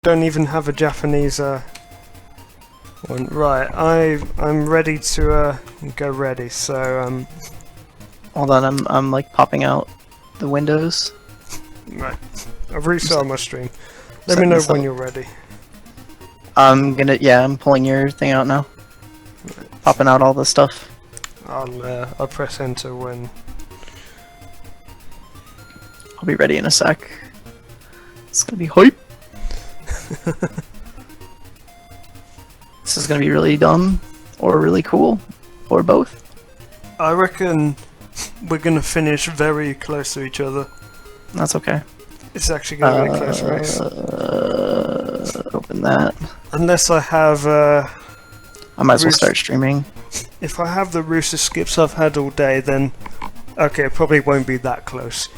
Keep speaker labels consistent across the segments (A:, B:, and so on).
A: don't even have a Japanese one. Right, I'm ready to go ready. So
B: hold on, I'm like popping out the windows.
A: right, I've restarted my stream. Let me know when you're ready.
B: I'm pulling your thing out now. Popping out all the stuff.
A: I'll press enter when.
B: I'll be ready in a sec. It's gonna be hype. This is gonna be really dumb, or really cool, or both.
A: I reckon we're gonna finish very close to each other.
B: That's okay.
A: It's actually gonna be a close race.
B: Open that.
A: Unless I have
B: I might as well start streaming.
A: If I have the rooster skips I've had all day, then okay, it probably won't be that close.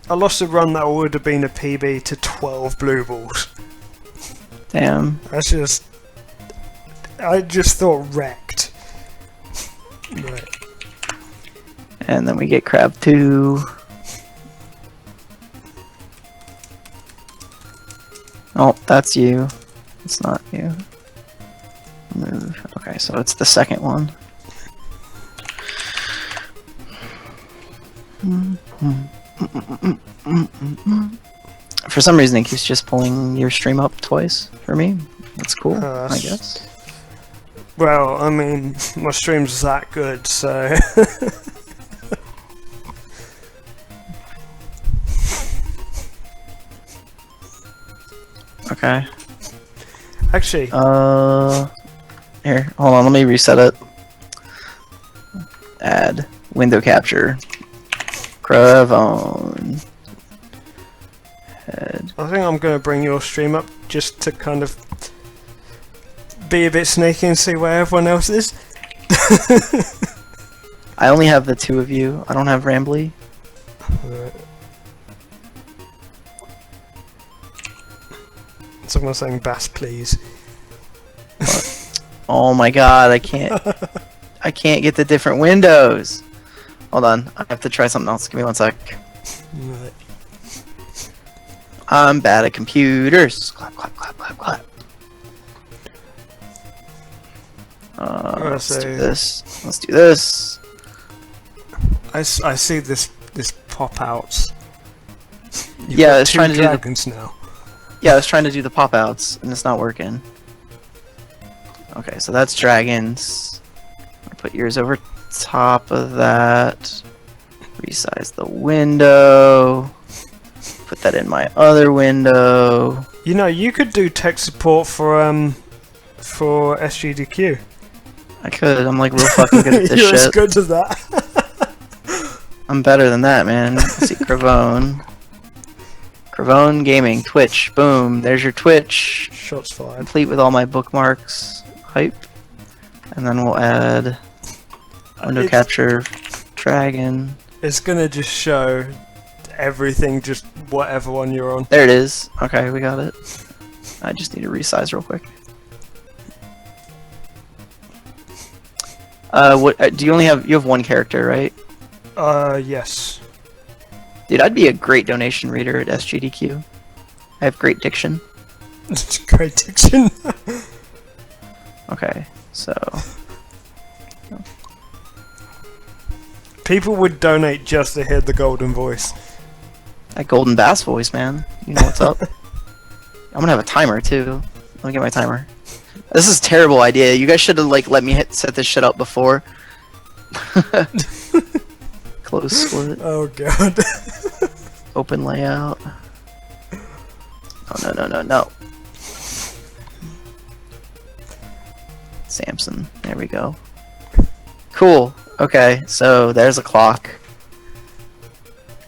A: I lost a run that would have been a PB to 12 blue balls.
B: Damn.
A: I just thought wrecked. Right.
B: And then we get crab 2. Oh, that's you. It's not you. Move. Okay, so it's the second one. For some reason, it keeps just pulling your stream up twice for me. That's cool, I guess.
A: Well, I mean, my stream's that good, so...
B: Okay.
A: Actually...
B: Here, hold on, let me reset it. Add window capture. Cravon. Head.
A: I think I'm going to bring your stream up just to kind of be a bit sneaky and see where everyone else is.
B: I only have the 2 of you. I don't have Rambly.
A: Right. Someone saying Bass, please.
B: Oh my god, I can't get the different windows. Hold on, I have to try something else. Give me 1 sec.
A: Right.
B: I'm bad at computers. Clap, clap, clap, clap, clap. Let's do this. Let's do this.
A: I see this pop outs.
B: Yeah, it's trying to do
A: dragons now.
B: Yeah, I was trying to do the pop outs and it's not working. Okay, so that's dragons. I'll put yours over top of that. Resize the window. Put that in my other window.
A: You know, you could do tech support for SGDQ.
B: I could. I'm like real fucking good at this
A: You're
B: shit.
A: as good as that.
B: I'm better than that, man. Let's see, Cravone. Cravone Gaming, Twitch. Boom. There's your Twitch.
A: Shots fired.
B: Complete with all my bookmarks. Hype. And then we'll add window capture dragon.
A: It's gonna just show everything, just whatever one you're on.
B: There it is. Okay, we got it. I just need to resize real quick. What do you only have? You have 1 character, right?
A: Yes.
B: Dude, I'd be a great donation reader at SGDQ. I have great diction.
A: It's great diction.
B: Okay, so
A: People would donate just to hear the golden voice.
B: that golden bass voice, man. You know what's up. I'm gonna have a timer too. Let me get my timer. This is a terrible idea. You guys should have like let me set this shit up before. Close split.
A: Oh god.
B: Open layout. Oh no. Samson. There we go. Cool. Okay, so there's a clock.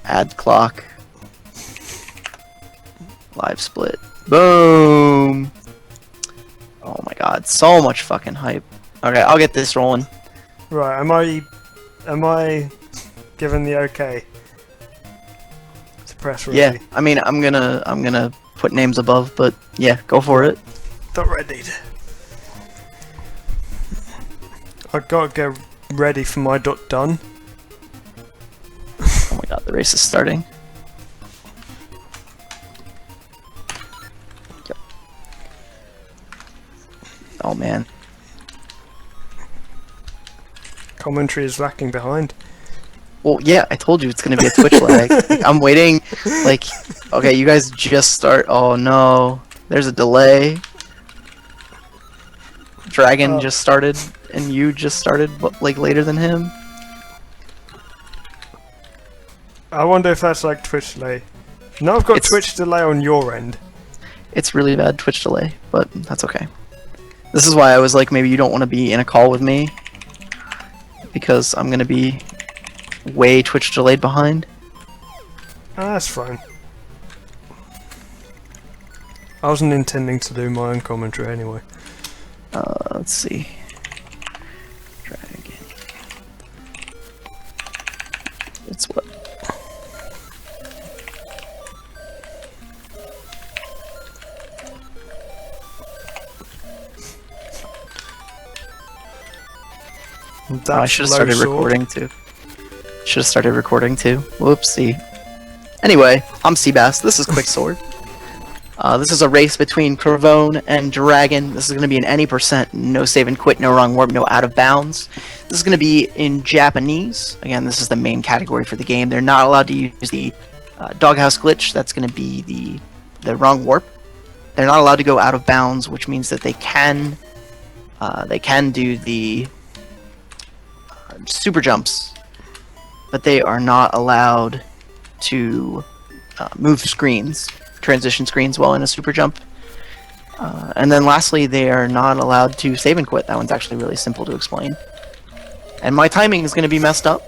B: Add clock. Live split. Boom! Oh my god, so much fucking hype. Okay, I'll get this rolling.
A: Right, am I given the okay to press ready?
B: Yeah, I mean I'm gonna put names above, but yeah, go for it.
A: Not ready. I gotta get ready for my done.
B: Oh my god, the race is starting. Oh man.
A: Commentary is lacking behind.
B: Well, yeah, I told you it's gonna be a Twitch lag. Like, I'm waiting. Like, okay, you guys just start. Oh no, there's a delay. Dragon just started, and you just started, but like later than him.
A: I wonder if that's like Twitch delay. No, I've got
B: It's-
A: Twitch delay on your end.
B: It's really bad Twitch delay, but that's okay. This is why I was like, maybe you don't want to be in a call with me, because I'm gonna be way Twitch delayed behind.
A: Ah, that's fine. I wasn't intending to do my own commentary anyway.
B: Let's see. Dragon. It's what?
A: That's
B: I should have
A: low
B: started
A: sword.
B: recording too. Should have started recording too. Whoopsie. Anyway, I'm Seabass. This is Quicksword. This is a race between Cravone and Dragon. This is going to be an any %, no save and quit, no wrong warp, no out of bounds. This is going to be in Japanese. Again, this is the main category for the game. They're not allowed to use the doghouse glitch. That's going to be the wrong warp. They're not allowed to go out of bounds, which means that they can do the super jumps, but they are not allowed to move screens, transition screens while in a super jump. And then lastly, they are not allowed to save and quit. That one's actually really simple to explain. And my timing is going to be messed up.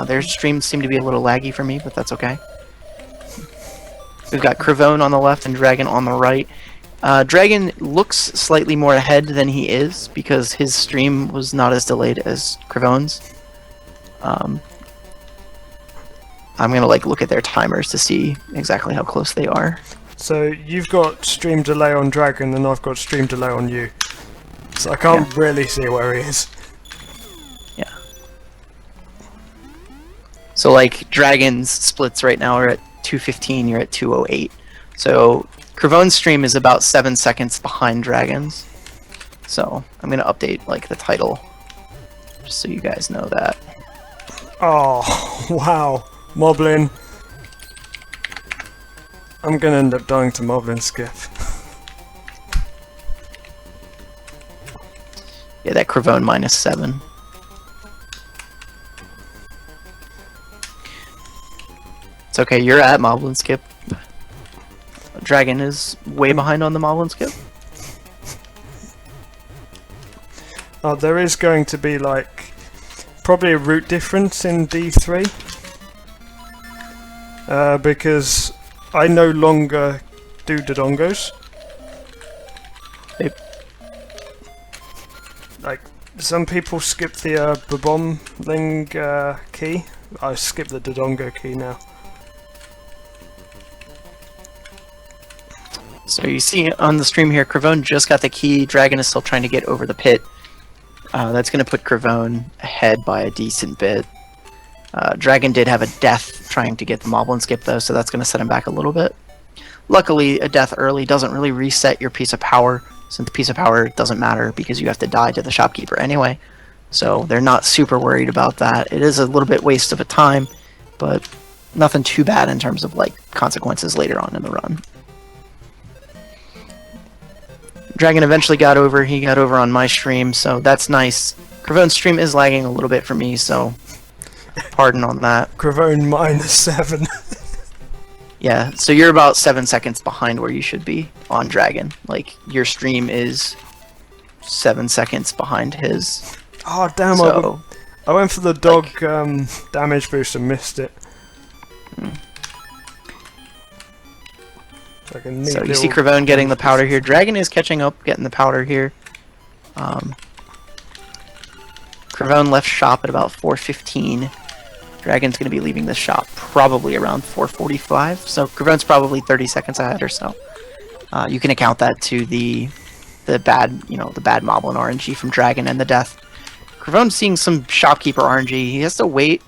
B: Their streams seem to be a little laggy for me, but that's okay. We've got Cravone on the left and Dragon on the right. Dragon looks slightly more ahead than he is because his stream was not as delayed as Cravone's. I'm gonna like look at their timers to see exactly how close they are.
A: So you've got stream delay on Dragon and I've got stream delay on you. So I can't really see where he is.
B: Yeah. So like Dragon's splits right now are at 2:15, you're at 2:08. So Cravone's stream is about 7 seconds behind Dragon's. So I'm gonna update like the title just so you guys know that.
A: Oh, wow. Moblin. I'm gonna end up dying to Moblin skip.
B: Yeah, that Cravone -7. It's okay, you're at Moblin skip. Dragon is way behind on the Moblin skip.
A: Oh, there is going to be like probably a route difference in D3. Because I no longer do Dodongos.
B: Yep.
A: Like, some people skip the Bombling key. I skip the Dodongo key now.
B: So you see on the stream here, Cravone just got the key. Dragon is still trying to get over the pit. That's going to put Cravone ahead by a decent bit. Dragon did have a death trying to get the Moblin skip though, so that's going to set him back a little bit. Luckily, a death early doesn't really reset your piece of power, since the piece of power doesn't matter because you have to die to the shopkeeper anyway. So they're not super worried about that. It is a little bit waste of a time, but nothing too bad in terms of like consequences later on in the run. Dragon eventually got over. He got over on my stream, so that's nice. Cravone's stream is lagging a little bit for me, so pardon on that.
A: Cravone -7.
B: Yeah, so you're about 7 seconds behind where you should be on Dragon. Like, your stream is 7 seconds behind his.
A: Oh damn!
B: So,
A: I went for the dog damage boost and missed it. Like a neat
B: so you see
A: little-
B: Cravone getting the powder here. Dragon is catching up, getting the powder here. Cravone left shop at about 4:15. Dragon's going to be leaving the shop probably around 4:45. So Cravone's probably 30 seconds ahead or so. You can account that to the bad, the bad Moblin RNG from Dragon and the death. Cravone's seeing some shopkeeper RNG. He has to wait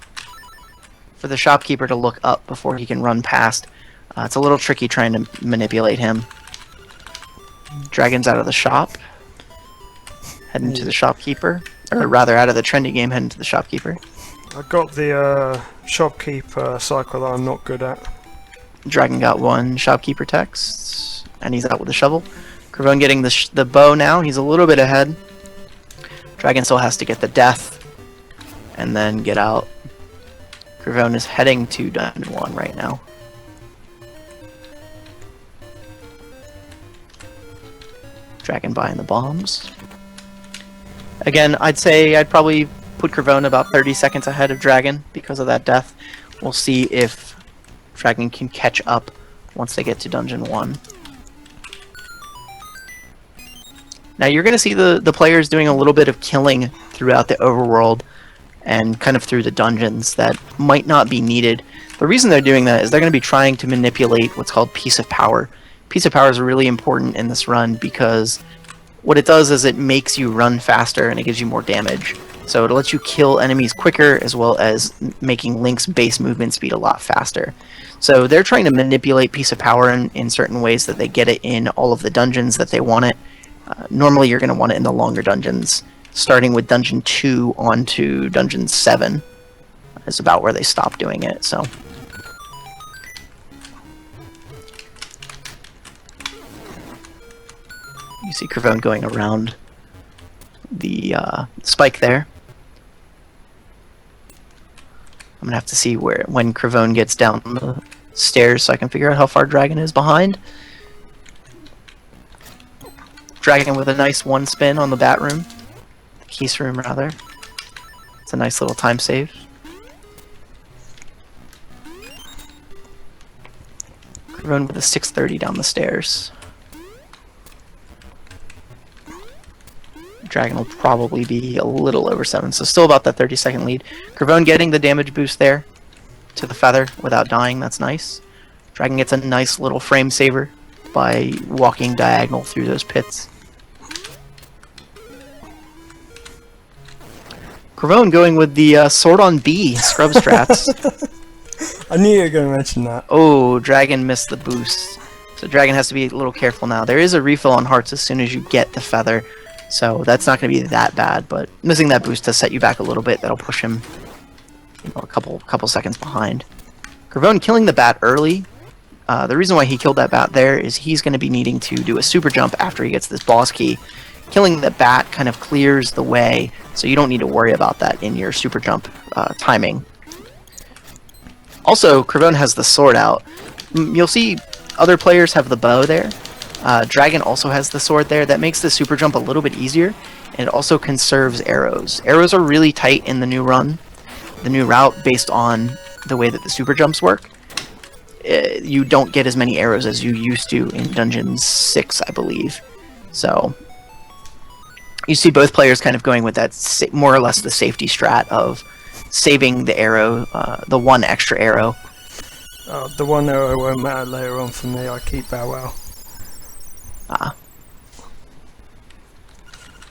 B: for the shopkeeper to look up before he can run past. It's a little tricky trying to manipulate him. Dragon's out of the shop. heading to the shopkeeper, or rather out of the trendy game, heading to the shopkeeper.
A: I got the shopkeeper cycle that I'm not good at.
B: Dragon got one shopkeeper text, and he's out with the shovel. Cravone getting the bow now. He's a little bit ahead. Dragon still has to get the death, and then get out. Cravone is heading to Dungeon 1 right now. Dragon buying the bombs. Again, I'd say I'd probably put Cravone about 30 seconds ahead of Dragon because of that death. We'll see if Dragon can catch up once they get to Dungeon 1. Now you're going to see the players doing a little bit of killing throughout the overworld and kind of through the dungeons that might not be needed. The reason they're doing that is they're going to be trying to manipulate what's called Piece of Power. Piece of Power is really important in this run because what it does is it makes you run faster and it gives you more damage. So it lets you kill enemies quicker as well as making Link's base movement speed a lot faster. So they're trying to manipulate Piece of Power in certain ways that they get it in all of the dungeons that they want it. Normally you're going to want it in the longer dungeons. Starting with Dungeon 2 on to Dungeon 7 is about where they stop doing it. So you see Cravone going around the spike there. I'm gonna have to see when Cravone gets down the stairs so I can figure out how far Dragon is behind. Dragon with a nice one spin on the bat room. The Keys room, rather. It's a nice little time save. Cravone with a 630 down the stairs. Dragon will probably be a little over 7, so still about that 30-second lead. Cravone getting the damage boost there to the feather without dying, that's nice. Dragon gets a nice little frame saver by walking diagonal through those pits. Cravone going with the Sword on B scrub strats.
A: I knew you were going to mention that.
B: Oh, Dragon missed the boost. So Dragon has to be a little careful now. There is a refill on hearts as soon as you get the feather. So that's not going to be that bad, but missing that boost does set you back a little bit. That'll push him, a couple seconds behind. Cravone killing the bat early. The reason why he killed that bat there is he's going to be needing to do a super jump after he gets this boss key. Killing the bat kind of clears the way, so you don't need to worry about that in your super jump timing. Also, Cravone has the sword out. You'll see other players have the bow there. Dragon also has the sword there. That makes the super jump a little bit easier, and it also conserves arrows. Arrows are really tight in the new run, the new route, based on the way that the super jumps work. You don't get as many arrows as you used to in Dungeon 6, I believe. So you see both players kind of going with that more or less the safety strat of saving the arrow, the one extra arrow.
A: The one arrow won't matter later on for me. I keep Bow Wow.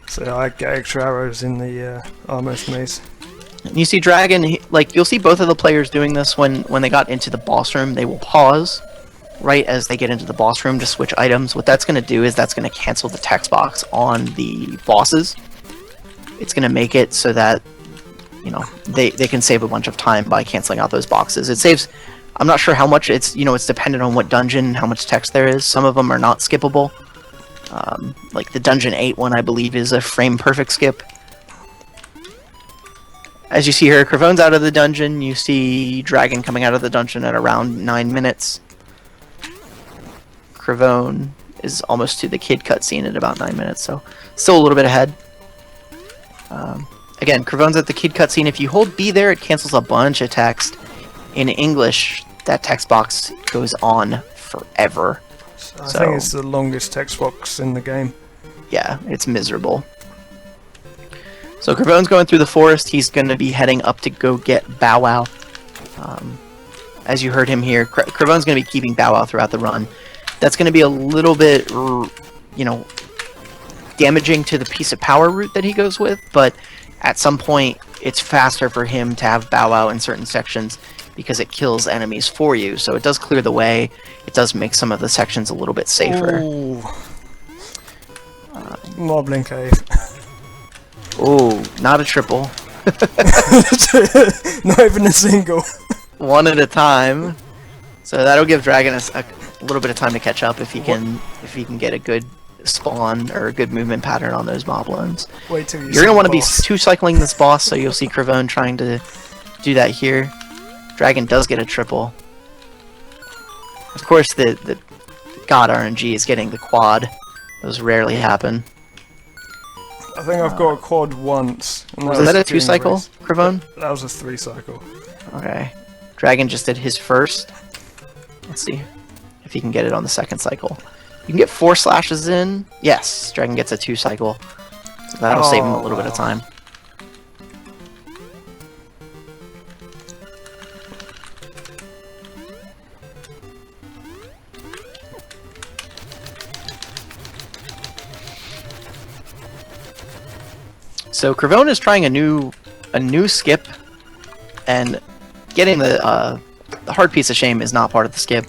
A: So I get extra arrows in the Armor's Maze.
B: And you see Dragon, you'll see both of the players doing this when they got into the boss room. They will pause right as they get into the boss room to switch items. What that's going to do is that's going to cancel the text box on the bosses. It's going to make it so that they can save a bunch of time by canceling out those boxes. It saves. I'm not sure how much it's dependent on what dungeon, how much text there is. Some of them are not skippable. Like the Dungeon 8 one, I believe, is a frame perfect skip. As you see here, Cravone's out of the dungeon. You see Dragon coming out of the dungeon at around 9 minutes. Cravone is almost to the kid cutscene at about 9 minutes, so still a little bit ahead. Again, Cravone's at the kid cutscene. If you hold B there, it cancels a bunch of text. In English, that text box goes on forever.
A: I think it's the longest text box in the game.
B: Yeah, it's miserable. So Cravone's going through the forest. He's going to be heading up to go get Bow Wow. As you heard him here, Cravone's going to be keeping Bow Wow throughout the run. That's going to be a little bit, damaging to the Piece of Power route that he goes with, but at some point, it's faster for him to have Bow Wow in certain sections because it kills enemies for you. So it does clear the way. It does make some of the sections a little bit safer.
A: Moblin Cave.
B: Oh, not a triple.
A: Not even a single.
B: One at a time. So that'll give Dragon a little bit of time to catch up if he can get a good spawn or a good movement pattern on those moblins.
A: Wait till
B: You're gonna want to be two-cycling this boss, so you'll see Cravone trying to do that here. Dragon does get a triple. Of course, the God RNG is getting the quad. Those rarely happen.
A: I think I've got a quad once.
B: Was that a 2-cycle, Cravone?
A: That was a 3-cycle.
B: Okay. Dragon just did his first. Let's see if he can get it on the 2nd cycle. You can get 4 slashes in. Yes, Dragon gets a 2-cycle. So that'll save him a little bit of time. So Cravone is trying a new skip, and getting the hard piece of shame is not part of the skip,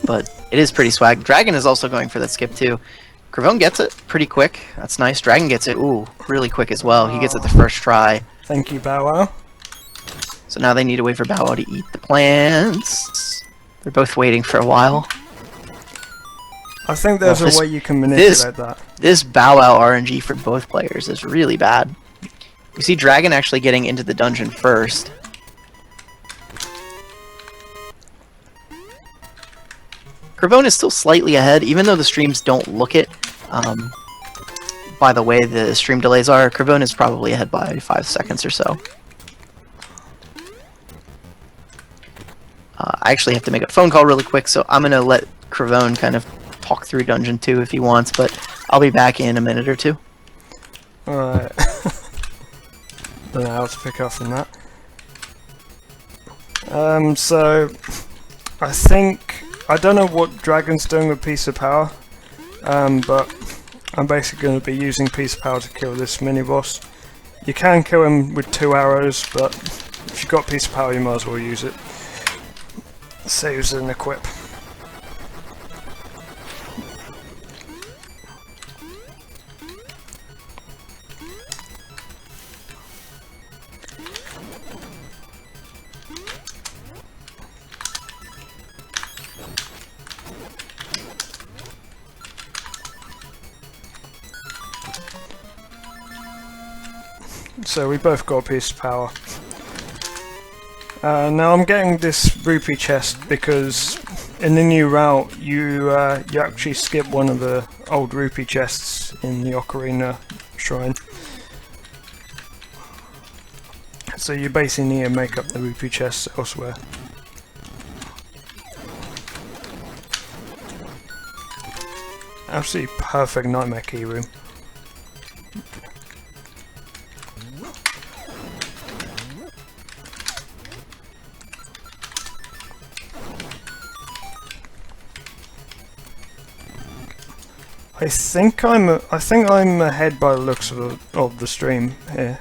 B: but it is pretty swag. Dragon is also going for that skip too. Cravone gets it pretty quick. That's nice. Dragon gets it, really quick as well. He gets it the first try.
A: Thank you, Bow Wow.
B: So now they need to wait for Bow Wow to eat the plants. They're both waiting for a while.
A: I think there's a way you can manipulate that.
B: This Bow Wow RNG for both players is really bad. You see Dragon actually getting into the dungeon first. Cravone is still slightly ahead, even though the streams don't look it. By the way the stream delays are, Cravone is probably ahead by 5 seconds or so. I actually have to make a phone call really quick, so I'm going to let Cravone kind of talk through Dungeon 2 if he wants, but I'll be back in a minute or two.
A: Alright. Don't know how to pick up from that. So I don't know what Dragon's doing with Piece of Power, but I'm basically going to be using Piece of Power to kill this mini-boss. You can kill him with 2 arrows, but if you've got Piece of Power you might as well use it. Saves an equip. So we both got a piece of power. Now I'm getting this rupee chest because in the new route you actually skip one of the old rupee chests in the Ocarina Shrine. So you basically need to make up the rupee chests elsewhere. Absolutely perfect nightmare key room. I think I'm ahead by the looks of the stream here,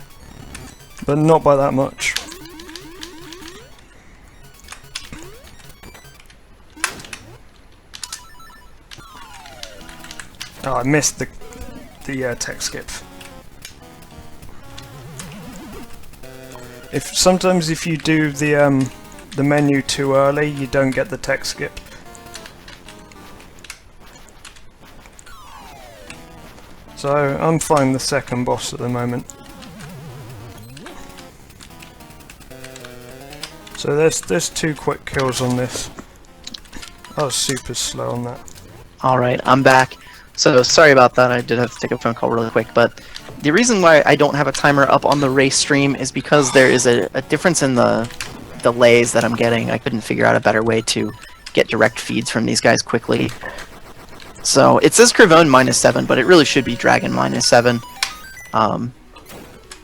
A: but not by that much. Oh, I missed the tech skip. Sometimes if you do the menu too early, you don't get the tech skip. So I'm fighting the second boss at the moment. So there's 2 quick kills on this. I was super slow on that.
B: Alright, I'm back. So sorry about that, I did have to take a phone call really quick, but the reason why I don't have a timer up on the race stream is because there is a difference in the delays that I'm getting. I couldn't figure out a better way to get direct feeds from these guys quickly. So it says Cravone -7, but it really should be Dragon -7.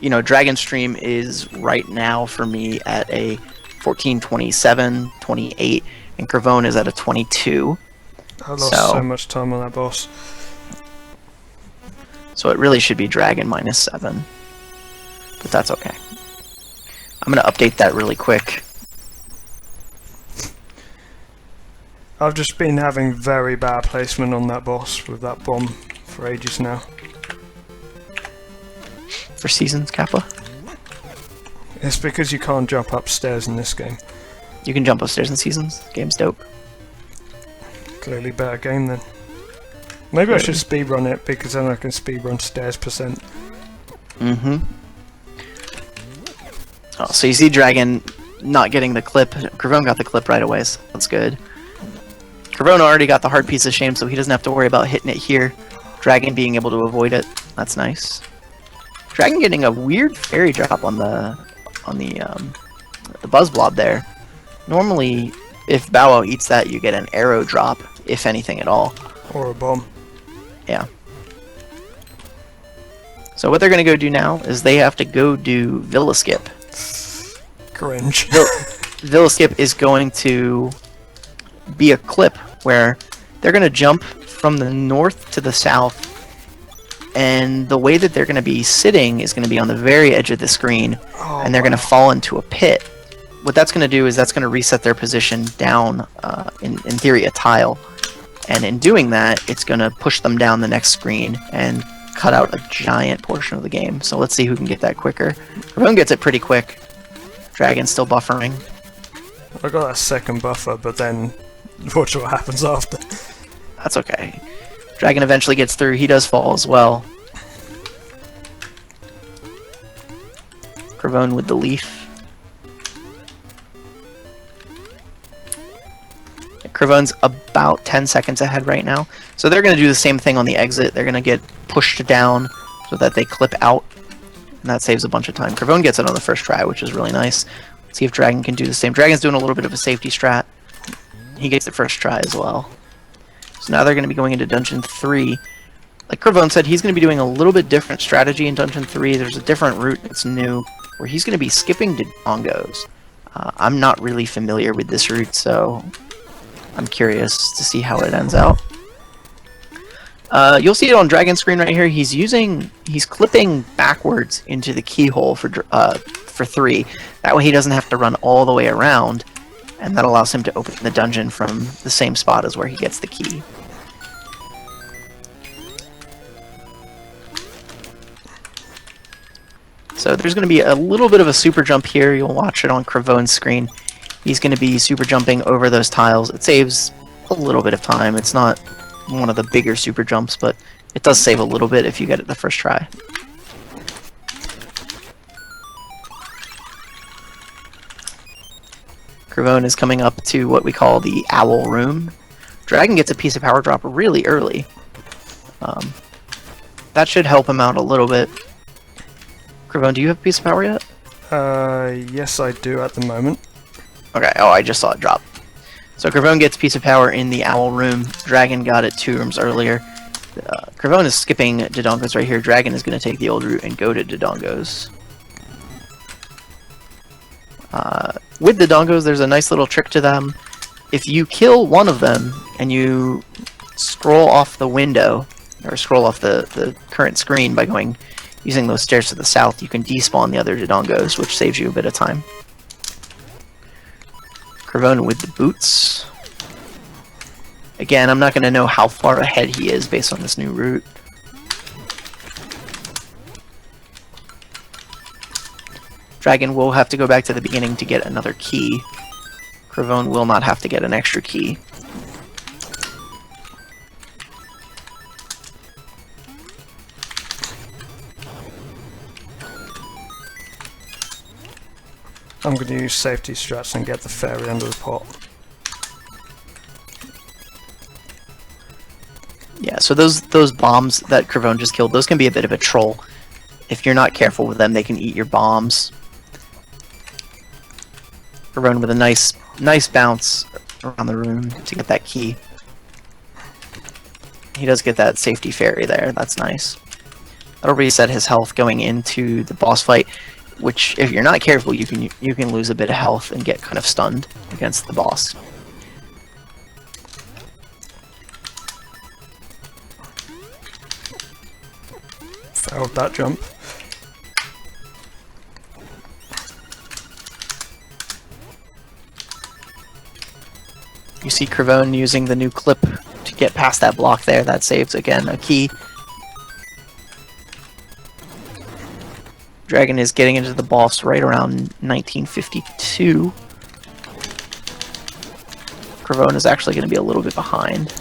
B: You know, Dragon stream is right now for me at a 14:27, 28, and Cravone is at a 22.
A: I lost so much time on that boss.
B: So it really should be Dragon -7, but that's okay. I'm gonna update that really quick.
A: I've just been having very bad placement on that boss with that bomb for ages now.
B: for seasons, Kappa?
A: It's because you can't jump upstairs in this game.
B: You can jump upstairs in seasons. Game's dope.
A: Clearly better game then. Maybe I should speedrun it because then I can speedrun stairs %.
B: Mm-hmm. Oh, so you see Dragon not getting the clip. Cravone got the clip right away, so that's good. Cravone already got the hard piece of shame, so he doesn't have to worry about hitting it here. Dragon being able to avoid it. That's nice. Dragon getting a weird fairy drop on the buzz blob there. Normally, if Bow Wow eats that, you get an arrow drop, if anything at all.
A: Or a bomb.
B: Yeah. So what they're going to go do now is they have to go do Villa Skip.
A: Cringe.
B: Villa Skip is going to be a clip where they're going to jump from the north to the south, and the way that they're going to be sitting is going to be on the very edge of the screen, and they're going to fall into a pit. What that's going to do is that's going to reset their position down, in theory, a tile. And in doing that, it's going to push them down the next screen and cut out a giant portion of the game. So let's see who can get that quicker. Cravone gets it pretty quick. Dragon's still buffering.
A: I got that second buffer, but then watch what happens after.
B: That's okay. Dragon eventually gets through. He does fall as well. Cravone with the leaf. Cravone's about 10 seconds ahead right now. So they're going to do the same thing on the exit. They're going to get pushed down so that they clip out. And that saves a bunch of time. Cravone gets it on the first try, which is really nice. Let's see if Dragon can do the same. Dragon's doing a little bit of a safety strat. He gets the first try as well. So now they're going to be going into Dungeon 3. Like Cravone said, he's going to be doing a little bit different strategy in Dungeon 3. There's a different route that's new, where he's going to be skipping Dodongos. I'm not really familiar with this route, so I'm curious to see how it ends out. You'll see it on Dragon's screen right here. He's clipping backwards into the keyhole for 3. That way he doesn't have to run all the way around, and that allows him to open the dungeon from the same spot as where he gets the key. So there's going to be a little bit of a super jump here. You'll watch it on Cravone's screen. He's going to be super jumping over those tiles. It saves a little bit of time. It's not one of the bigger super jumps, but it does save a little bit if you get it the first try. Cravone is coming up to what we call the Owl Room. Dragon gets a piece of power drop really early. That should help him out a little bit. Cravone, do you have a piece of power yet?
A: Yes I do at the moment.
B: Okay, oh, I just saw it drop. So Cravone gets piece of power in the Owl Room. Dragon got it 2 rooms earlier. Cravone is skipping Dodongos right here. Dragon is going to take the old route and go to Dodongos. With Dodongos, there's a nice little trick to them. If you kill one of them and you scroll off the window, or scroll off the current screen by using those stairs to the south, you can despawn the other Dodongos, which saves you a bit of time. Cravone with the boots. Again, I'm not going to know how far ahead he is based on this new route. Dragon will have to go back to the beginning to get another key. Cravone will not have to get an extra key.
A: I'm going to use safety strats and get the fairy under the pot.
B: Yeah, so those bombs that Cravone just killed, those can be a bit of a troll. If you're not careful with them, they can eat your bombs. Cravone with a nice bounce around the room to get that key. He does get that safety fairy there, that's nice. That'll reset his health going into the boss fight, which, if you're not careful, you can lose a bit of health and get kind of stunned against the boss.
A: Failed that jump.
B: You see Cravone using the new clip to get past that block there. That saves, again, a key. Dragon is getting into the boss right around 1952. Cravone is actually going to be a little bit behind.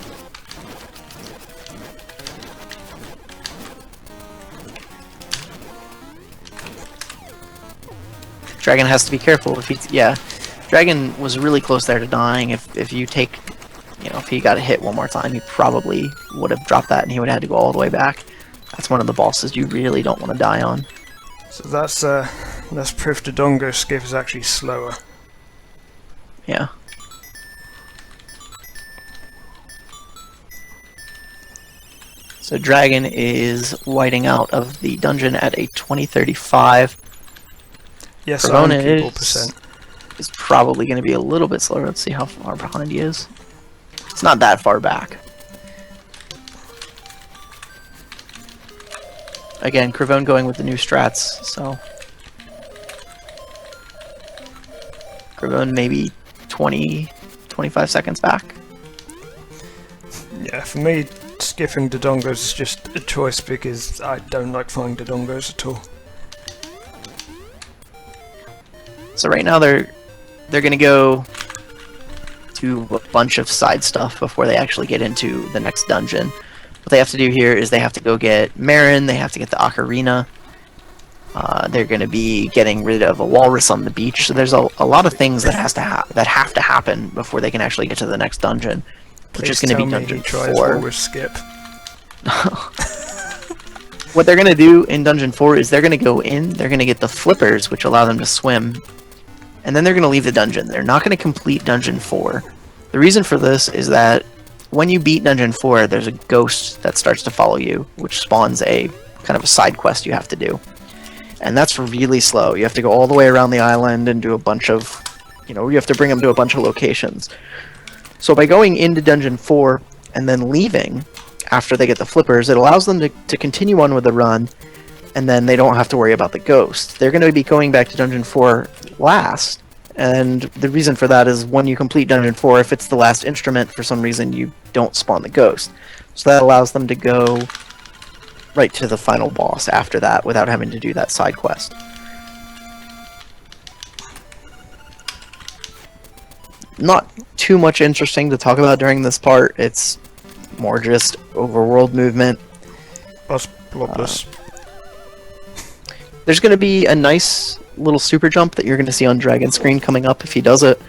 B: Dragon has to be careful if he's... Yeah, Dragon was really close there to dying. If you take... You know, if he got hit one more time, he probably would have dropped that and he would have had to go all the way back. That's one of the bosses you really don't want to die on.
A: So that's proof the Dongo skip is actually slower.
B: Yeah. So Dragon is whiting out of the dungeon at a 2035.
A: Yes,
B: Cravone
A: I'm percent.
B: is probably going to be a little bit slower. Let's see how far behind he is. It's not that far back. Again, Cravone going with the new strats, so... Cravone maybe 20, 25 seconds back.
A: Yeah, for me, skipping Dodongos is just a choice because I don't like flying Dodongos at all.
B: So right now they're going to go do a bunch of side stuff before they actually get into the next dungeon. What they have to do here is they have to go get Marin, they have to get the Ocarina. They're going to be getting rid of a walrus on the beach. So there's a lot of things that have to happen before they can actually get to the next dungeon, which is going to be dungeon 4.
A: With skip.
B: What they're going to do in dungeon 4 is they're going to go in, they're going to get the flippers, which allow them to swim, and then they're going to leave the dungeon. They're not going to complete dungeon 4. The reason for this is that when you beat dungeon 4, there's a ghost that starts to follow you, which spawns a kind of a side quest you have to do. And that's really slow. You have to go all the way around the island and do a bunch of, you know, you have to bring them to a bunch of locations. So by going into dungeon 4 and then leaving after they get the flippers, it allows them to continue on with the run, and then they don't have to worry about the ghost. They're going to be going back to dungeon 4 last, and the reason for that is when you complete dungeon 4, if it's the last instrument, for some reason you don't spawn the ghost. So that allows them to go right to the final boss after that without having to do that side quest. Not too much interesting to talk about during this part. It's more just overworld movement.
A: That's blobless.
B: There's going to be a nice little super jump that you're going to see on Dragon's screen coming up if he does it,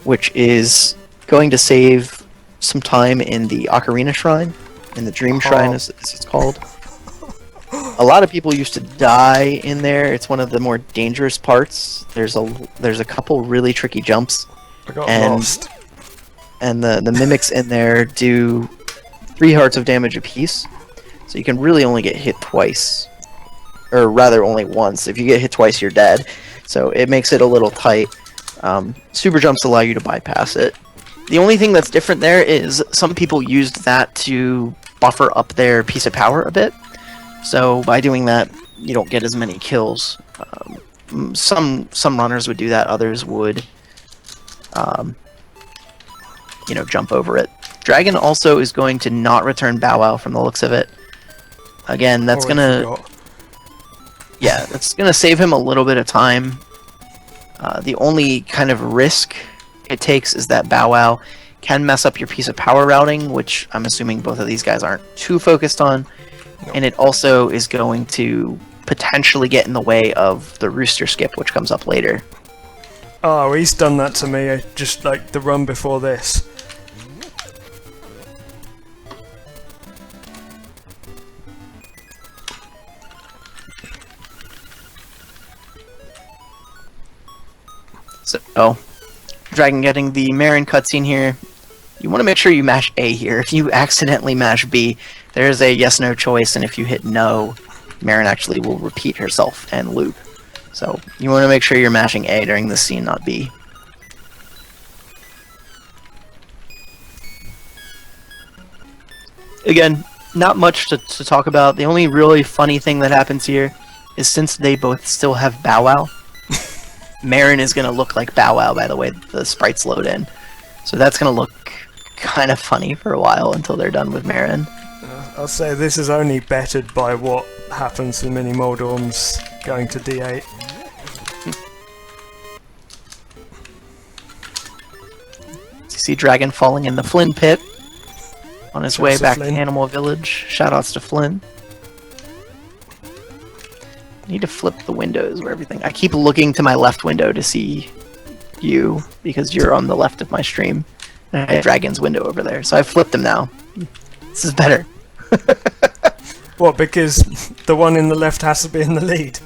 B: which is going to save some time in the Ocarina Shrine, in the Dream Shrine as it's called. A lot of people used to die in there. It's one of the more dangerous parts. There's a couple really tricky jumps.
A: I got lost.
B: And the mimics in there do 3 hearts of damage apiece. So you can really only get hit twice. Or rather only once. If you get hit twice, you're dead. So it makes it a little tight. Super jumps allow you to bypass it. The only thing that's different there is some people used that to buffer up their piece of power a bit. So by doing that, you don't get as many kills. Some runners would do that, others would, you know, jump over it. Dragon also is going to not return Bow Wow from the looks of it. Again, that's that's gonna save him a little bit of time. The only kind of risk it takes is that Bow Wow can mess up your piece of power routing, which I'm assuming both of these guys aren't too focused on. And it also is going to potentially get in the way of the rooster skip, which comes up later.
A: Oh, he's done that to me, just like the run before this.
B: So, Dragon getting the Marin cutscene here. You want to make sure you mash A here. If you accidentally mash B, there is a yes-no choice, and if you hit no, Marin actually will repeat herself and loop. So you want to make sure you're mashing A during this scene, not B. Again, not much to talk about. The only really funny thing that happens here is since they both still have Bow Wow, Marin is going to look like Bow Wow by the way the sprites load in. So that's going to look kind of funny for a while until they're done with Marin.
A: I'll say this is only bettered by what happens, the mini Moldorm's going to D8.
B: You see Dragon falling in the Flynn pit on his way
A: Shouts to
B: back
A: Flynn.
B: to Animal Village. Shoutouts to Flynn. Need to flip the windows where everything. I keep looking to my left window to see you because you're on the left of my stream. And I have Dragon's window over there, so I flipped him now. This is better.
A: What, because the one in the left has to be in the lead?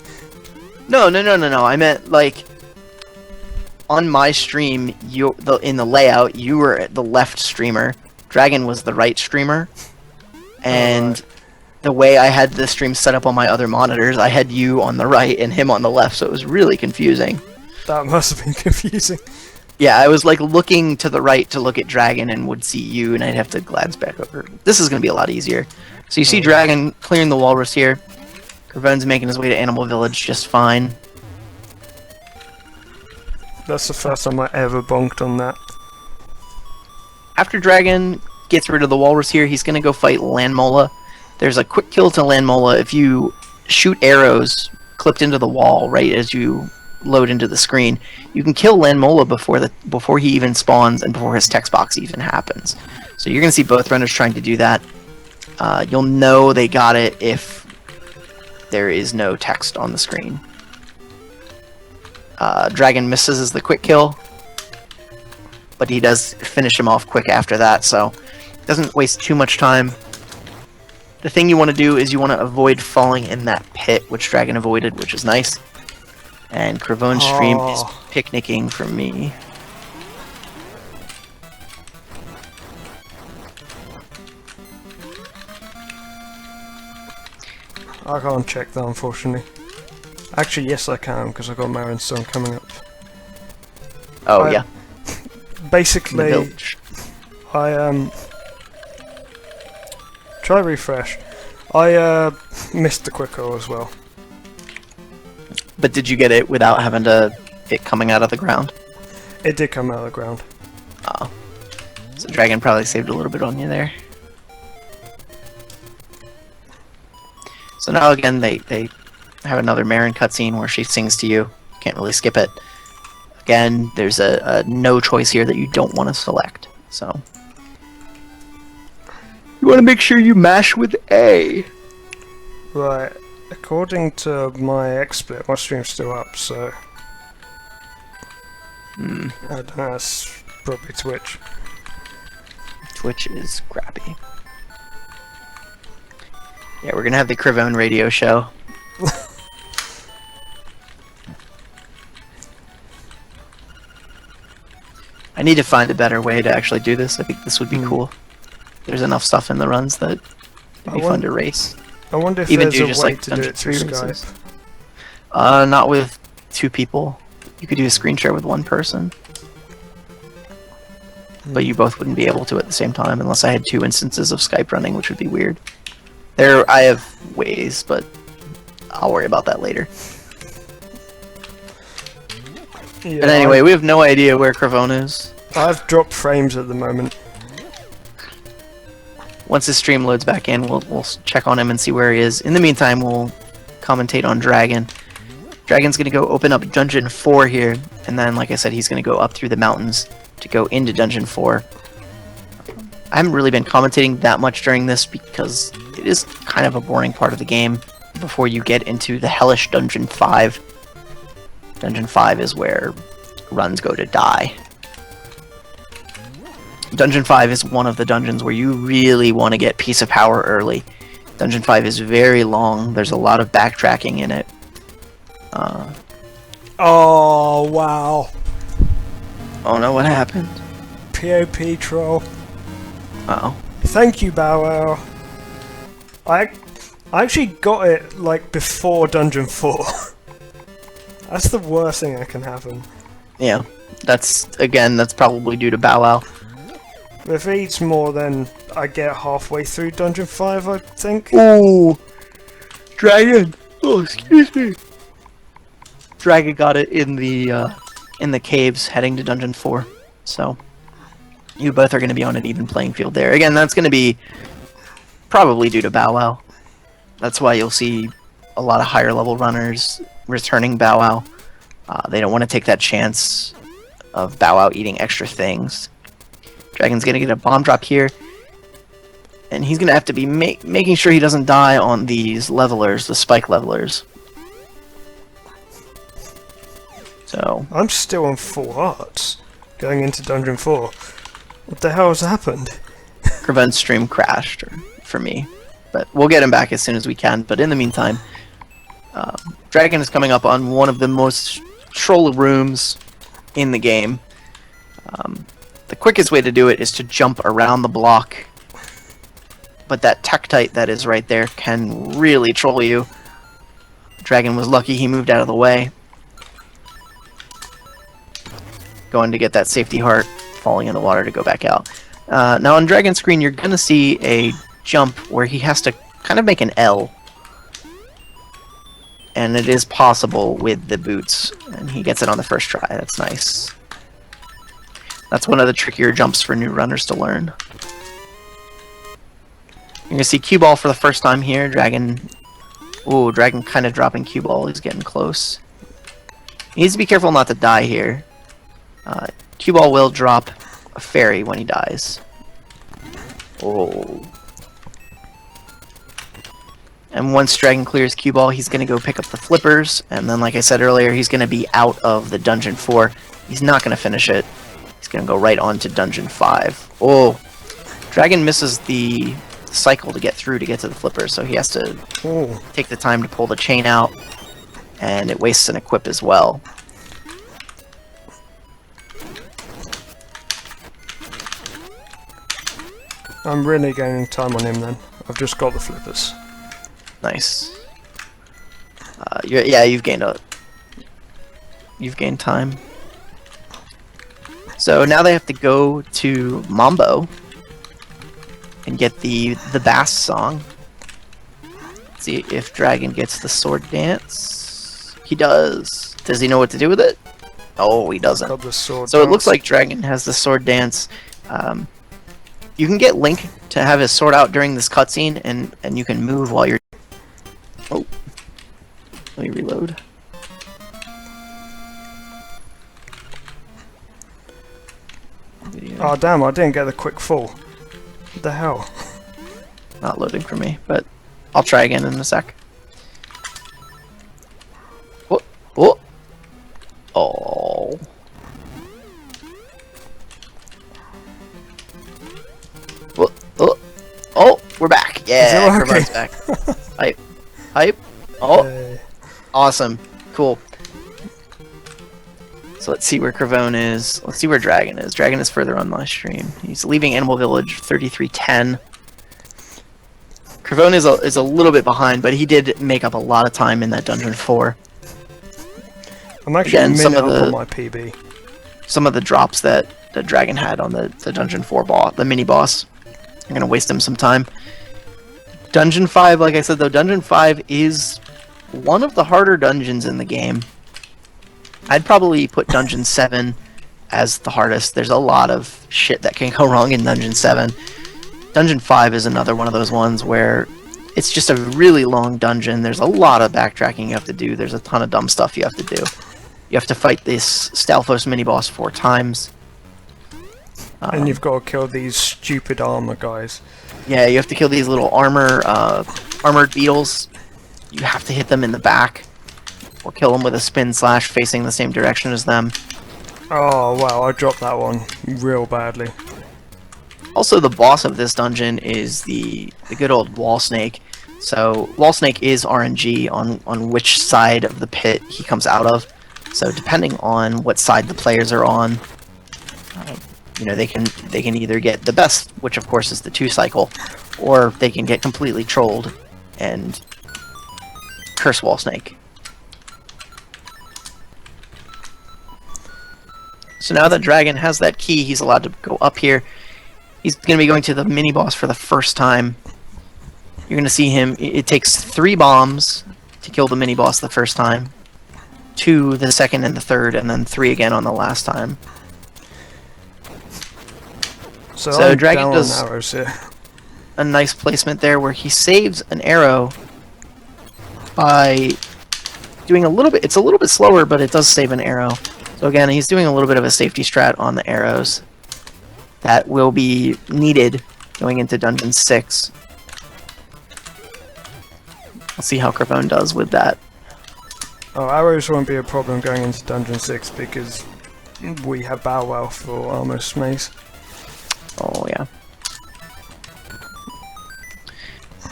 B: No. I meant like on my stream, in the layout, you were the left streamer. Dragon was the right streamer, and
A: Alright.
B: the way I had the stream set up on my other monitors, I had you on the right and him on the left, so it was really confusing.
A: That must have been confusing.
B: Yeah, I was like looking to the right to look at Dragon and would see you, and I'd have to glance back over. This is going to be a lot easier. So you see Dragon clearing the walrus here. Carvone's making his way to Animal Village just fine.
A: That's the first time I ever bonked on that.
B: After Dragon gets rid of the walrus here, he's going to go fight Landmola. There's a quick kill to Landmola if you shoot arrows clipped into the wall right as you load into the screen. You can kill Landmola before he even spawns and before his text box even happens. So you're going to see both runners trying to do that. You'll know they got it if there is no text on the screen. Dragon misses as the quick kill, but he does finish him off quick after that, so doesn't waste too much time. The thing you want to do is you want to avoid falling in that pit, which Dragon avoided, which is nice. And Carvone's stream is picnicking for me.
A: I can't check that, unfortunately. Actually, yes I can, because I've got Marin Stone coming up.
B: Oh,
A: I-
B: yeah.
A: Basically,
B: Village.
A: I try refresh. I missed the quick roll as well.
B: But did you get it without having it coming out of the ground?
A: It did come out of the ground.
B: Oh. So Dragon probably saved a little bit on you there. So now again, they have another Marin cutscene where she sings to you. Can't really skip it. Again, there's a no choice here that you don't want to select. So you want to make sure you mash with A.
A: Right, according to my XSplit, my stream's still up, so... I don't know, it's probably Twitch.
B: Twitch is crappy. Yeah, we're gonna have the Carvone radio show. I need to find a better way to actually do this. I think this would be cool. There's enough stuff in the runs that it'd be fun to race.
A: I wonder if
B: Even
A: there's
B: do
A: a
B: just
A: way
B: like
A: to do
B: Dungeon
A: it through
B: 3
A: Skype.
B: races. Not with 2 people. You could do a screen share with 1 person. But you both wouldn't be able to at the same time unless I had 2 instances of Skype running, which would be weird. I have ways, but I'll worry about that later.
A: Yeah,
B: But anyway, we have no idea where Carvone is.
A: I've dropped frames at the moment.
B: Once his stream loads back in, we'll check on him and see where he is. In the meantime, we'll commentate on Dragon. Dragon's going to go open up Dungeon 4 here, and then, like I said, he's going to go up through the mountains to go into Dungeon 4. I haven't really been commentating that much during this because it is kind of a boring part of the game before you get into the hellish Dungeon 5. Dungeon 5 is where runs go to die. Dungeon 5 is one of the dungeons where you really want to get Piece of Power early. Dungeon 5 is very long. There's a lot of backtracking in it.
A: Oh, wow.
B: Oh no, what happened?
A: POP troll.
B: Uh-oh.
A: Thank you, Bow Wow. I actually got it, like, before Dungeon 4. That's the worst thing that can happen.
B: Yeah, that's probably due to Bow Wow.
A: If he eats more, then I get halfway through Dungeon 5, I think.
B: Ooh! Dragon! Oh, excuse me! Dragon got it in the caves heading to Dungeon 4. So, you both are going to be on an even playing field there. Again, that's going to be probably due to Bow Wow. That's why you'll see a lot of higher level runners returning Bow Wow. They don't want to take that chance of Bow Wow eating extra things. Dragon's gonna get a bomb drop here, and he's gonna have to be making sure he doesn't die on these levelers, the spike levelers. So
A: I'm still on full hearts going into Dungeon 4. What the hell has happened?
B: Prevent stream crashed for me, but we'll get him back as soon as we can. But in the meantime, Dragon is coming up on one of the most troll rooms in the game. The quickest way to do it is to jump around the block, but that Tektite that is right there can really troll you. Dragon was lucky he moved out of the way. Going to get that safety heart, falling in the water to go back out. Now on Dragon's screen, you're going to see a jump where he has to kind of make an L. And it is possible with the boots, and he gets it on the first try. That's nice. That's one of the trickier jumps for new runners to learn. You're going to see cue ball for the first time here. Dragon... Ooh, Dragon kind of dropping cue ball. He's getting close. He needs to be careful not to die here. Cue ball will drop a fairy when he dies. Oh. And once Dragon clears cue ball, he's going to go pick up the flippers, and then like I said earlier, he's going to be out of the Dungeon 4. He's not going to finish it. He's going to go right on to Dungeon 5. Oh. Dragon misses the cycle to get through to get to the flippers, so he has to take the time to pull the chain out, and it wastes an equip as well.
A: I'm really gaining time on him then. I've just got the flippers.
B: Nice. Yeah, you've gained time. So now they have to go to Mambo and get the Bass song. Let's see if Dragon gets the sword dance. He does. Does he know what to do with it? Oh, he doesn't.
A: Got the sword
B: So it
A: dance.
B: looks like Dragon has the sword dance. You can get Link to have his sword out during this cutscene, and you can move while you're... Oh. Let me reload.
A: Oh damn, I didn't get the quick fall. What the hell?
B: Not loading for me, but I'll try again in a sec. Oh. Oh. Oh. Oh, we're back. Yeah, Kerbo's back. Hype. Hype. Oh. Awesome. Cool. So let's see where Kervone is. Let's see where Dragon is. Dragon is further on my stream. He's leaving Animal Village 3310. Kervone is a little bit behind, but he did make up a lot of time in that Dungeon 4.
A: I'm actually a minute up on my PB.
B: Some of the drops that Dragon had on the Dungeon 4 boss, the mini boss. I'm gonna waste him some time. Dungeon 5, like I said though, Dungeon 5 is one of the harder dungeons in the game. I'd probably put Dungeon 7 as the hardest. There's a lot of shit that can go wrong in Dungeon 7. Dungeon 5 is another one of those ones where it's just a really long dungeon. There's a lot of backtracking you have to do. There's a ton of dumb stuff you have to do. You have to fight this Stalfos mini-boss 4 times.
A: And you've got to kill these stupid armor guys.
B: Yeah, you have to kill these little armored beetles. You have to hit them in the back. Or kill them with a spin slash facing the same direction as them.
A: Oh wow, I dropped that one real badly.
B: Also, the boss of this dungeon is the good old Wall Snake. So, Wall Snake is RNG on which side of the pit he comes out of. So, depending on what side the players are on, you know, they can either get the best, which of course is the 2 cycle, or they can get completely trolled and curse Wall Snake. So now that Dragon has that key, he's allowed to go up here. He's going to be going to the mini-boss for the first time. You're going to see him, it takes 3 bombs to kill the mini-boss the first time, 2 the second and the third, and then 3 again on the last time.
A: So
B: Dragon does
A: arrows here.
B: a nice placement there where he saves an arrow by doing a little bit. It's a little bit slower, but it does save an arrow. So again, he's doing a little bit of a safety strat on the arrows that will be needed going into Dungeon 6. We'll see how Cravone does with that.
A: Oh, arrows won't be a problem going into Dungeon 6 because we have Bow Wow for Armor's Mace.
B: Oh, yeah.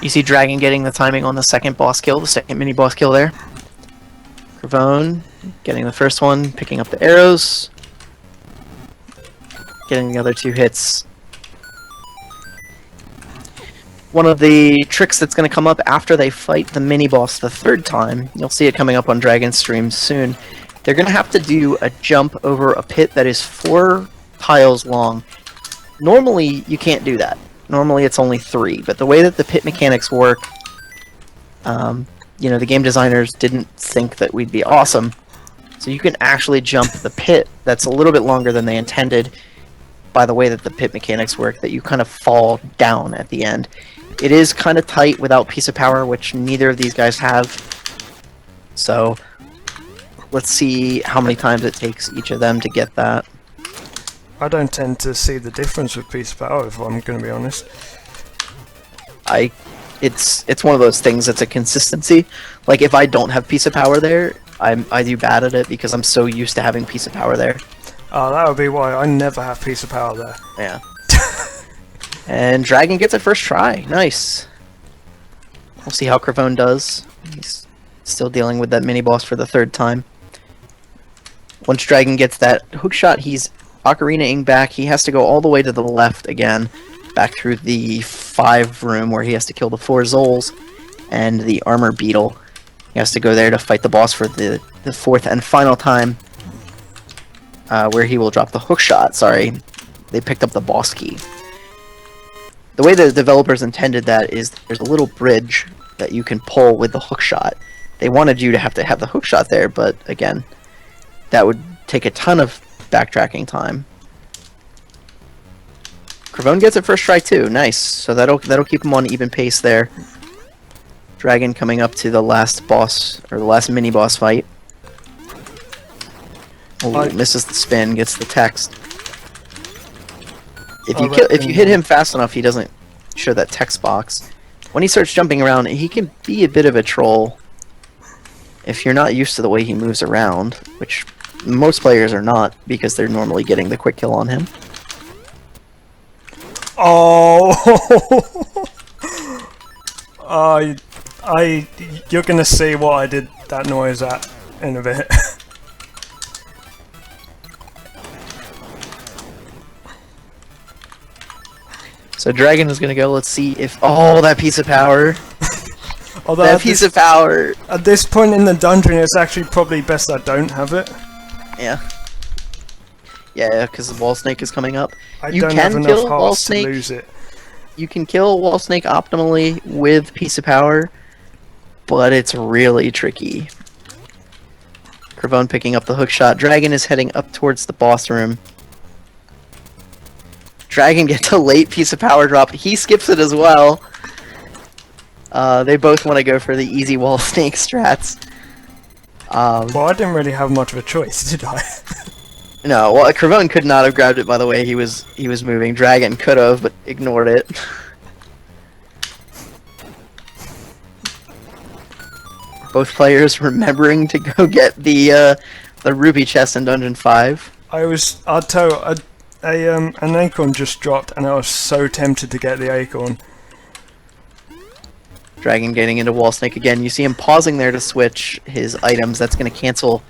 B: You see Dragon getting the timing on the second boss kill, the second mini boss kill there. Cravone getting the first one, picking up the arrows. Getting the other 2 hits. One of the tricks that's going to come up after they fight the mini-boss the 3rd time, you'll see it coming up on Dragon's stream soon, they're going to have to do a jump over a pit that is 4 tiles long. Normally, you can't do that. Normally, it's only 3, but the way that the pit mechanics work, you know, the game designers didn't think that we'd be awesome. So you can actually jump the pit that's a little bit longer than they intended by the way that the pit mechanics work, that you kind of fall down at the end. It is kind of tight without Piece of Power, which neither of these guys have. So let's see how many times it takes each of them to get that.
A: I don't tend to see the difference with Piece of Power, if I'm going to be honest.
B: It's one of those things that's a consistency. Like, if I don't have Piece of Power there, I do bad at it because I'm so used to having Piece of Power there.
A: Oh, that would be why I never have Piece of Power there.
B: Yeah. And Dragon gets it first try. Nice. We'll see how Cravone does. He's still dealing with that mini-boss for the 3rd time. Once Dragon gets that hook shot, he's ocarina-ing back. He has to go all the way to the left again, back through the 5 room where he has to kill the 4 Zols and the armor beetle. He has to go there to fight the boss for the 4th and final time, where he will drop the hook shot. Sorry, they picked up the boss key. The way the developers intended that is there's a little bridge that you can pull with the hook shot. They wanted you to have the hook shot there, but again, that would take a ton of backtracking time. Cravone gets it first try too. Nice. So that'll keep him on even pace there. Dragon coming up to the last boss, or the last mini boss fight. Oh, misses the spin, gets the text. If you hit him fast enough, he doesn't show that text box. When he starts jumping around, he can be a bit of a troll if you're not used to the way he moves around, which most players are not, because they're normally getting the quick kill on him.
A: Oh! You're gonna see what I did that noise at in a bit.
B: So Dragon is gonna go, let's see if... Oh, that Piece of Power!
A: Although
B: that Piece of Power!
A: At this point in the dungeon, it's actually probably best I don't have it.
B: Yeah. Yeah, because the Wall Snake is coming up.
A: You don't have enough hearts to lose it.
B: You can kill Wall Snake optimally with Piece of Power, but it's really tricky. Cravone picking up the hook shot. Dragon is heading up towards the boss room. Dragon gets a late Piece of Power drop. He skips it as well. They both want to go for the easy Wall Snake strats.
A: Well, I didn't really have much of a choice, did I?
B: No, well, Cravone could not have grabbed it by the way he was moving. Dragon could have, but ignored it. Both players remembering to go get the ruby chest in Dungeon 5.
A: I'll tell you, an acorn just dropped, and I was so tempted to get the acorn.
B: Dragon getting into Wall Snake again. You see him pausing there to switch his items. That's going to cancel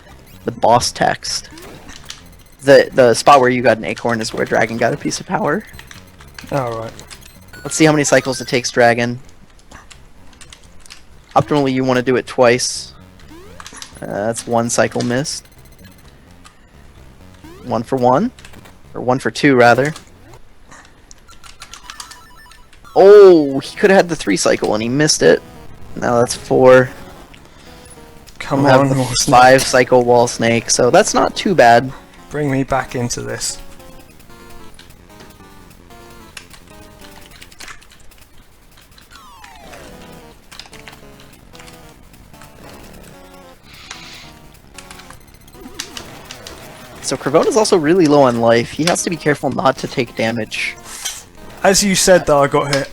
B: the boss text. The spot where you got an acorn is where Dragon got a Piece of Power.
A: Alright.
B: Let's see how many cycles it takes Dragon. Optimally, you want to do it twice. That's 1 cycle missed. 1 for 1. Or 1 for 2, rather. Oh, he could have had the 3 cycle and he missed it. Now that's 4.
A: Come on,
B: the 5 cycle Wall Snake, so that's not too bad.
A: Bring me back into this.
B: So Cravona's also really low on life. He has to be careful not to take damage.
A: As you said that, I got hit.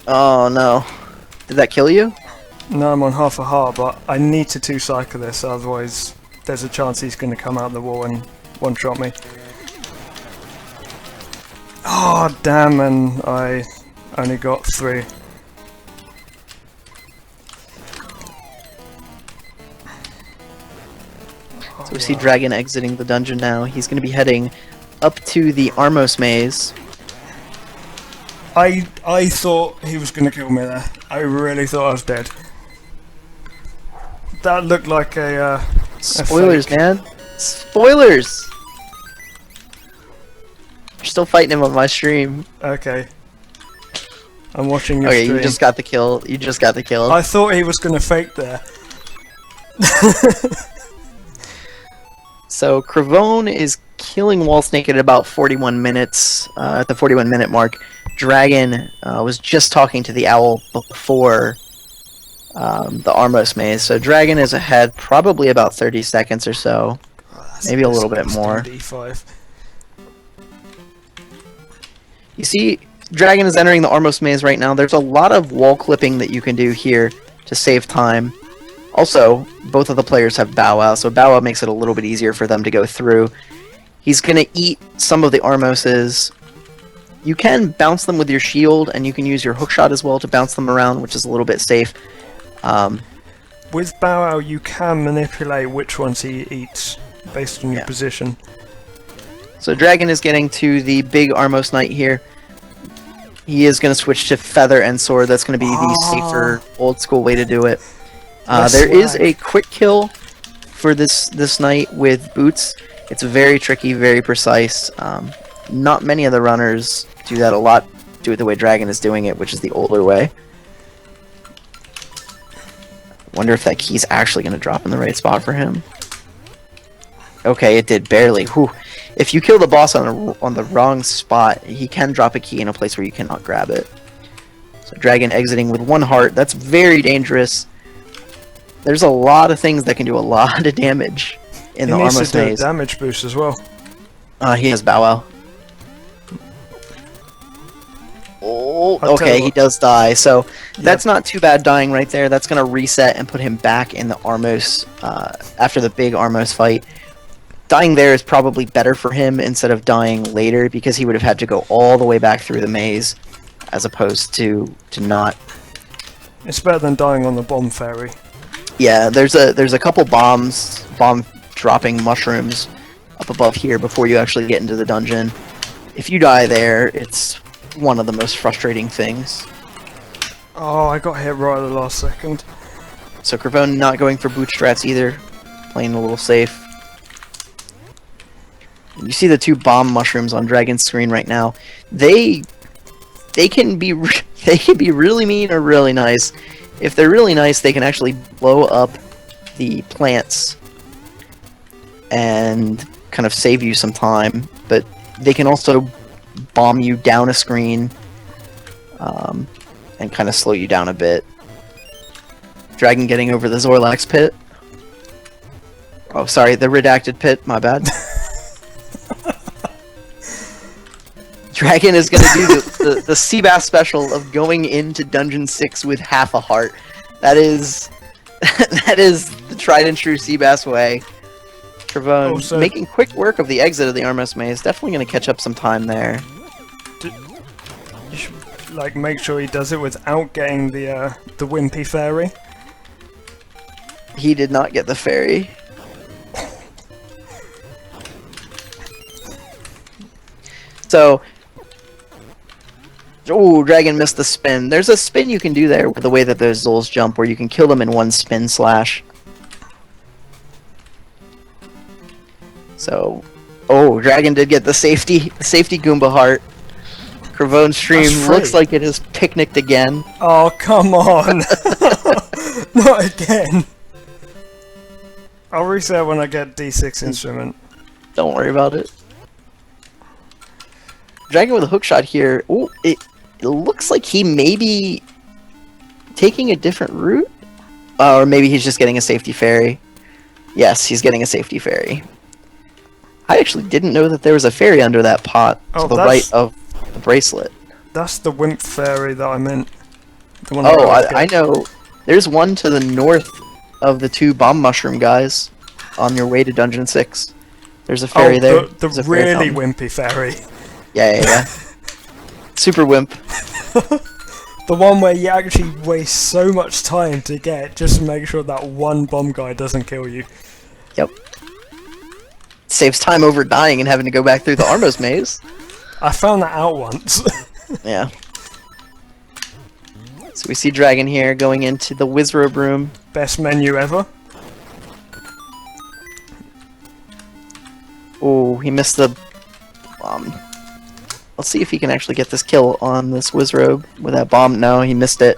B: Oh no. Did that kill you?
A: No, I'm on half a heart, but I need to two-cycle this, otherwise there's a chance he's going to come out the wall and one-shot me. Oh, damn, and I only got 3.
B: So we see Dragon exiting the dungeon now. He's going to be heading up to the Armos maze.
A: I thought he was going to kill me there. I really thought I was dead. That looked like a
B: Spoilers,
A: fake.
B: man. Spoilers! You're still fighting him on my stream.
A: Okay. I'm watching your
B: Okay,
A: stream.
B: you just got the kill. You just got the kill.
A: I thought he was going to fake there.
B: So Cravone is killing Wall Snake at about 41 minutes. At the 41-minute mark, Dragon was just talking to the owl before the Armos maze. So Dragon is ahead probably about 30 seconds or so. Maybe a little bit more.
A: D5.
B: You see, Dragon is entering the Armos maze right now. There's a lot of wall clipping that you can do here to save time. Also, both of the players have Bow Wow, so Bow Wow makes it a little bit easier for them to go through. He's going to eat some of the Armoses. You can bounce them with your shield, and you can use your hookshot as well to bounce them around, which is a little bit safe.
A: With Bow Wow, you can manipulate which ones he eats based on your position.
B: So Dragon is getting to the big Armos Knight here. He is going to switch to Feather and Sword. That's going to be the safer, old-school way to do it. There is a quick kill for this knight with boots. It's very tricky, very precise. Not many of the runners do that a lot. Do it the way Dragon is doing it, which is the older way. Wonder if that key's actually going to drop in the right spot for him. Okay, it did barely. Whew. If you kill the boss on the wrong spot, he can drop a key in a place where you cannot grab it. So Dragon exiting with 1 heart. That's very dangerous. There's a lot of things that can do a lot of damage in the Armos maze.
A: He needs to do a damage boost as well.
B: He has Bow Wow. Oh, okay, he does die. So that's not too bad dying right there. That's going to reset and put him back in the Armos after the big Armos fight. Dying there is probably better for him instead of dying later, because he would have had to go all the way back through the maze as opposed to not.
A: It's better than dying on the bomb fairy.
B: Yeah, there's a couple bomb dropping mushrooms up above here before you actually get into the dungeon. If you die there, it's one of the most frustrating things.
A: Oh, I got hit right at the last second.
B: So Cravone not going for bootstraps either, playing a little safe. You see the 2 bomb mushrooms on Dragon's screen right now. They can be really mean or really nice. If they're really nice, they can actually blow up the plants and kind of save you some time, but they can also bomb you down a screen and kind of slow you down a bit. Dragon getting over the Zorlax pit. Oh, sorry, the redacted pit, my bad. Dragon is going to do the Seabass special of going into Dungeon 6 with half a heart. That is the tried and true Seabass way. Cravone making quick work of the exit of the Armos maze. Definitely going to catch up some time there.
A: You should, like, make sure he does it without getting the Wimpy Fairy.
B: He did not get the fairy. So, oh, Dragon missed the spin. There's a spin you can do there with the way that those Zols jump, where you can kill them in one spin slash. So, oh, Dragon did get the safety Goomba heart. Cravone's stream looks like it has picnicked again.
A: Oh, come on! Not again! I'll reset when I get D6 instrument.
B: Don't worry about it. Dragon with a hookshot here. Oh, it looks like he may be taking a different route. Or maybe he's just getting a safety fairy. Yes, he's getting a safety fairy. I actually didn't know that there was a fairy under that pot
A: Oh,
B: to the right of the bracelet.
A: That's the wimp fairy that I meant. The one
B: Oh,
A: that
B: I know. There's one to the north of the 2 bomb mushroom guys on your way to Dungeon 6. There's a fairy there.
A: The
B: There's a fairy
A: really
B: fountain.
A: wimpy fairy.
B: Yeah. Super wimp.
A: The one where you actually waste so much time to get just to make sure that one bomb guy doesn't kill you.
B: Yep. Saves time over dying and having to go back through the Armos maze.
A: I found that out once.
B: Yeah. So we see Dragon here going into the Wizrobe room.
A: Best menu ever.
B: Oh, he missed the bomb. Let's see if he can actually get this kill on this Wizrobe with that bomb. No, he missed it.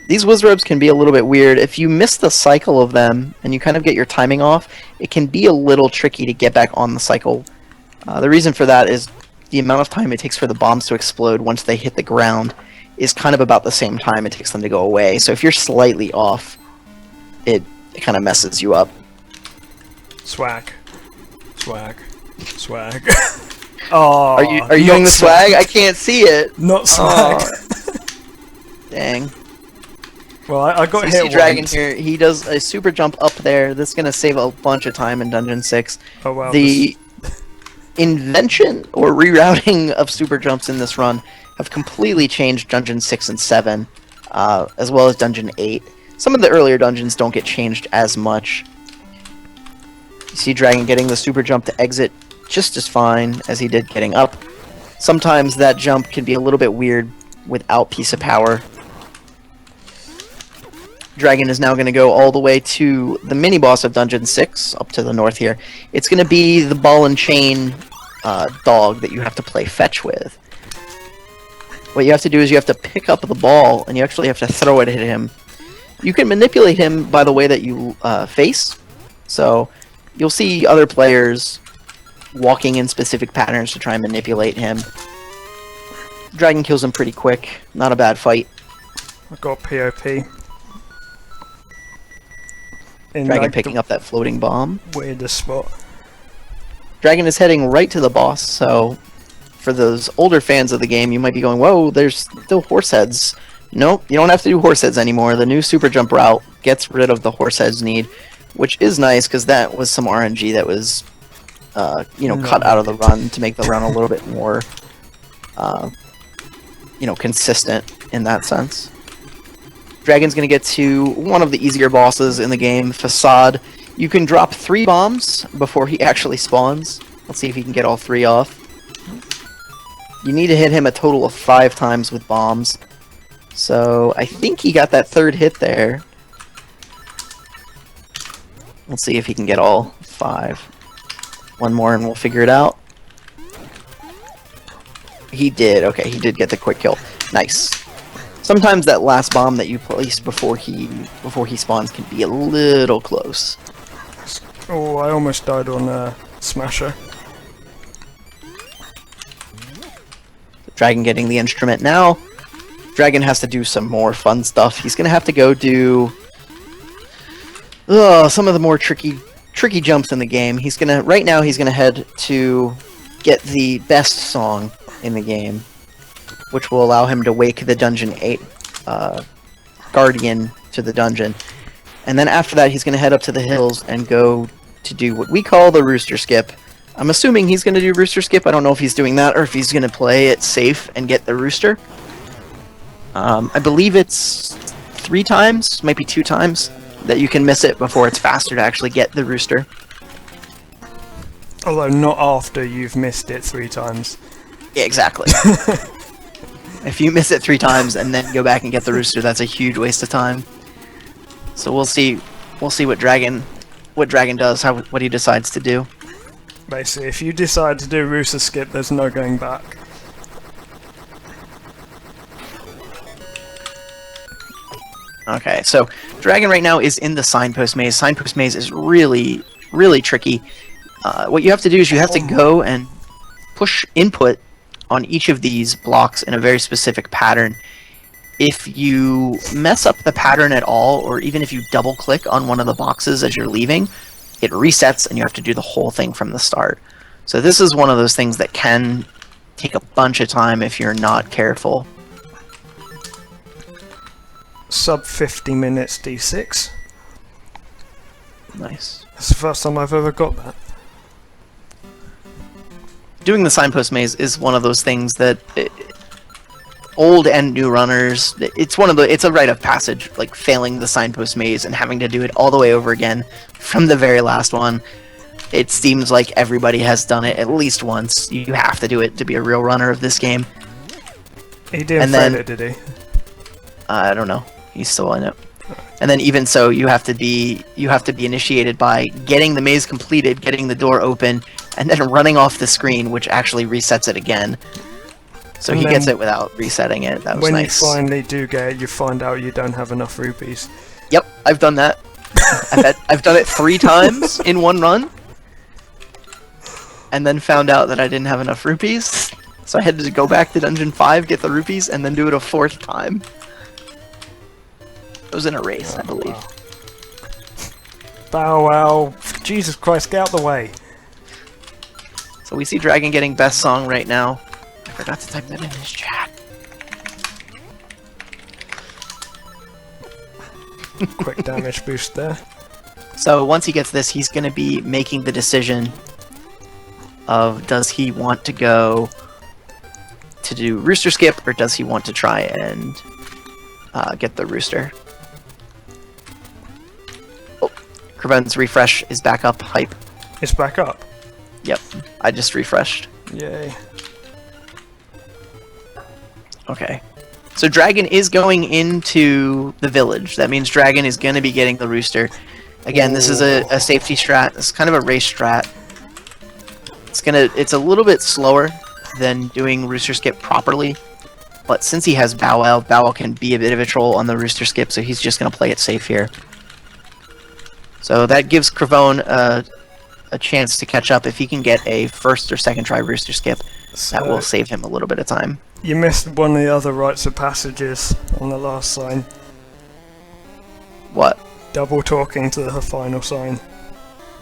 B: These Wizrobes can be a little bit weird. If you miss the cycle of them and you kind of get your timing off, it can be a little tricky to get back on the cycle. The reason for that is the amount of time it takes for the bombs to explode once they hit the ground is kind of about the same time it takes them to go away. So if you're slightly off, it kind of messes you up.
A: Swag. Oh,
B: are you doing the swag? I can't see it.
A: Not swag.
B: Oh. Dang.
A: Well, I got
B: So you
A: hit
B: see Dragon
A: once.
B: here. He does a super jump up there. That's gonna save a bunch of time in Dungeon 6.
A: Oh wow.
B: The invention or rerouting of super jumps in this run have completely changed Dungeon 6 and 7, as well as Dungeon 8. Some of the earlier dungeons don't get changed as much. You see Dragon getting the super jump to exit just as fine as he did getting up. Sometimes that jump can be a little bit weird without Piece of Power. Dragon is now going to go all the way to the mini-boss of Dungeon 6, up to the north here. It's going to be the ball and chain dog that you have to play fetch with. What you have to do is you have to pick up the ball, and you actually have to throw it at him. You can manipulate him by the way that you face. So you'll see other players walking in specific patterns to try and manipulate him. Dragon kills him pretty quick. Not a bad fight.
A: I got POP. In
B: Dragon
A: like
B: picking up that floating bomb.
A: weirdest spot.
B: Dragon is heading right to the boss, so for those older fans of the game, you might be going, whoa, there's still horse heads. Nope, you don't have to do horse heads anymore. The new super jump route gets rid of the horse heads need, which is nice because that was some RNG that was, cut out of the run to make the run a little bit more, consistent in that sense. Dragon's going to get to one of the easier bosses in the game, Facade. You can drop 3 bombs before he actually spawns. Let's see if he can get all 3 off. You need to hit him a total of 5 times with bombs. So I think he got that 3rd hit there. Let's see if he can get all 5. One more and we'll figure it out. He did. Okay, he did get the quick kill. Nice. Sometimes that last bomb that you place before he spawns can be a little close.
A: Oh, I almost died on Smasher.
B: Dragon getting the instrument now. Dragon has to do some more fun stuff. He's gonna have to go do some of the more tricky jumps in the game. Right now he's gonna head to get the best song in the game, which will allow him to wake the Dungeon 8 Guardian to the dungeon. And then after that, he's going to head up to the hills and go to do what we call the Rooster Skip. I'm assuming he's going to do Rooster Skip. I don't know if he's doing that or if he's going to play it safe and get the Rooster. I believe it's 3 times, might be 2 times, that you can miss it before it's faster to actually get the Rooster.
A: Although not after you've missed it 3 times.
B: Yeah, exactly. If you miss it 3 times and then go back and get the Rooster, that's a huge waste of time. So we'll see what Dragon does, what he decides to do.
A: Basically, if you decide to do Rooster Skip, there's no going back.
B: Okay, so Dragon right now is in the Signpost Maze. Signpost Maze is really, really tricky. What you have to do is you have to go and push input on each of these blocks in a very specific pattern. If you mess up the pattern at all, or even if you double click on one of the boxes as you're leaving, it resets and you have to do the whole thing from the start. So this is one of those things that can take a bunch of time if you're not careful.
A: Sub 50 minutes D6.
B: Nice.
A: That's the first time I've ever got that.
B: Doing the signpost maze is one of those things that old and new runners, it's a rite of passage, like failing the signpost maze and having to do it all the way over again from the very last one. It seems like everybody has done it at least once. You have to do it to be a real runner of this game.
A: He didn't fail it, did he?
B: I don't know. He's still in it. And then even so, you have to be initiated by getting the maze completed, getting the door open, and then running off the screen, which actually resets it again. So
A: and
B: he gets it without resetting it. That was nice.
A: When you finally do get it, you find out you don't have enough rupees.
B: Yep, I've done that. I've done it 3 times in one run, and then found out that I didn't have enough rupees. So I had to go back to Dungeon 5, get the rupees, and then do it a 4th time. It was in a race, I believe.
A: Bow wow. Jesus Christ, get out the way.
B: So we see Dragon getting best song right now. I forgot to type that in his chat.
A: Quick damage boost there.
B: So once he gets this, he's going to be making the decision of does he want to go to do Rooster Skip, or does he want to try and get the Rooster. Oh, Kraven's refresh is back up. Hype.
A: It's back up.
B: Yep, I just refreshed.
A: Yay.
B: Okay. So Dragon is going into the village. That means Dragon is going to be getting the Rooster. Again, this is a safety strat. It's kind of a race strat. It's a little bit slower than doing Rooster Skip properly. But since he has Bow Wow, Bow Wow can be a bit of a troll on the Rooster Skip, so he's just going to play it safe here. So that gives Kravone a chance to catch up. If he can get a first or second try Rooster Skip,
A: So
B: that will save him a little bit of time.
A: you missed one of the other rites of passages on the last sign.
B: What?
A: Double talking to the final sign.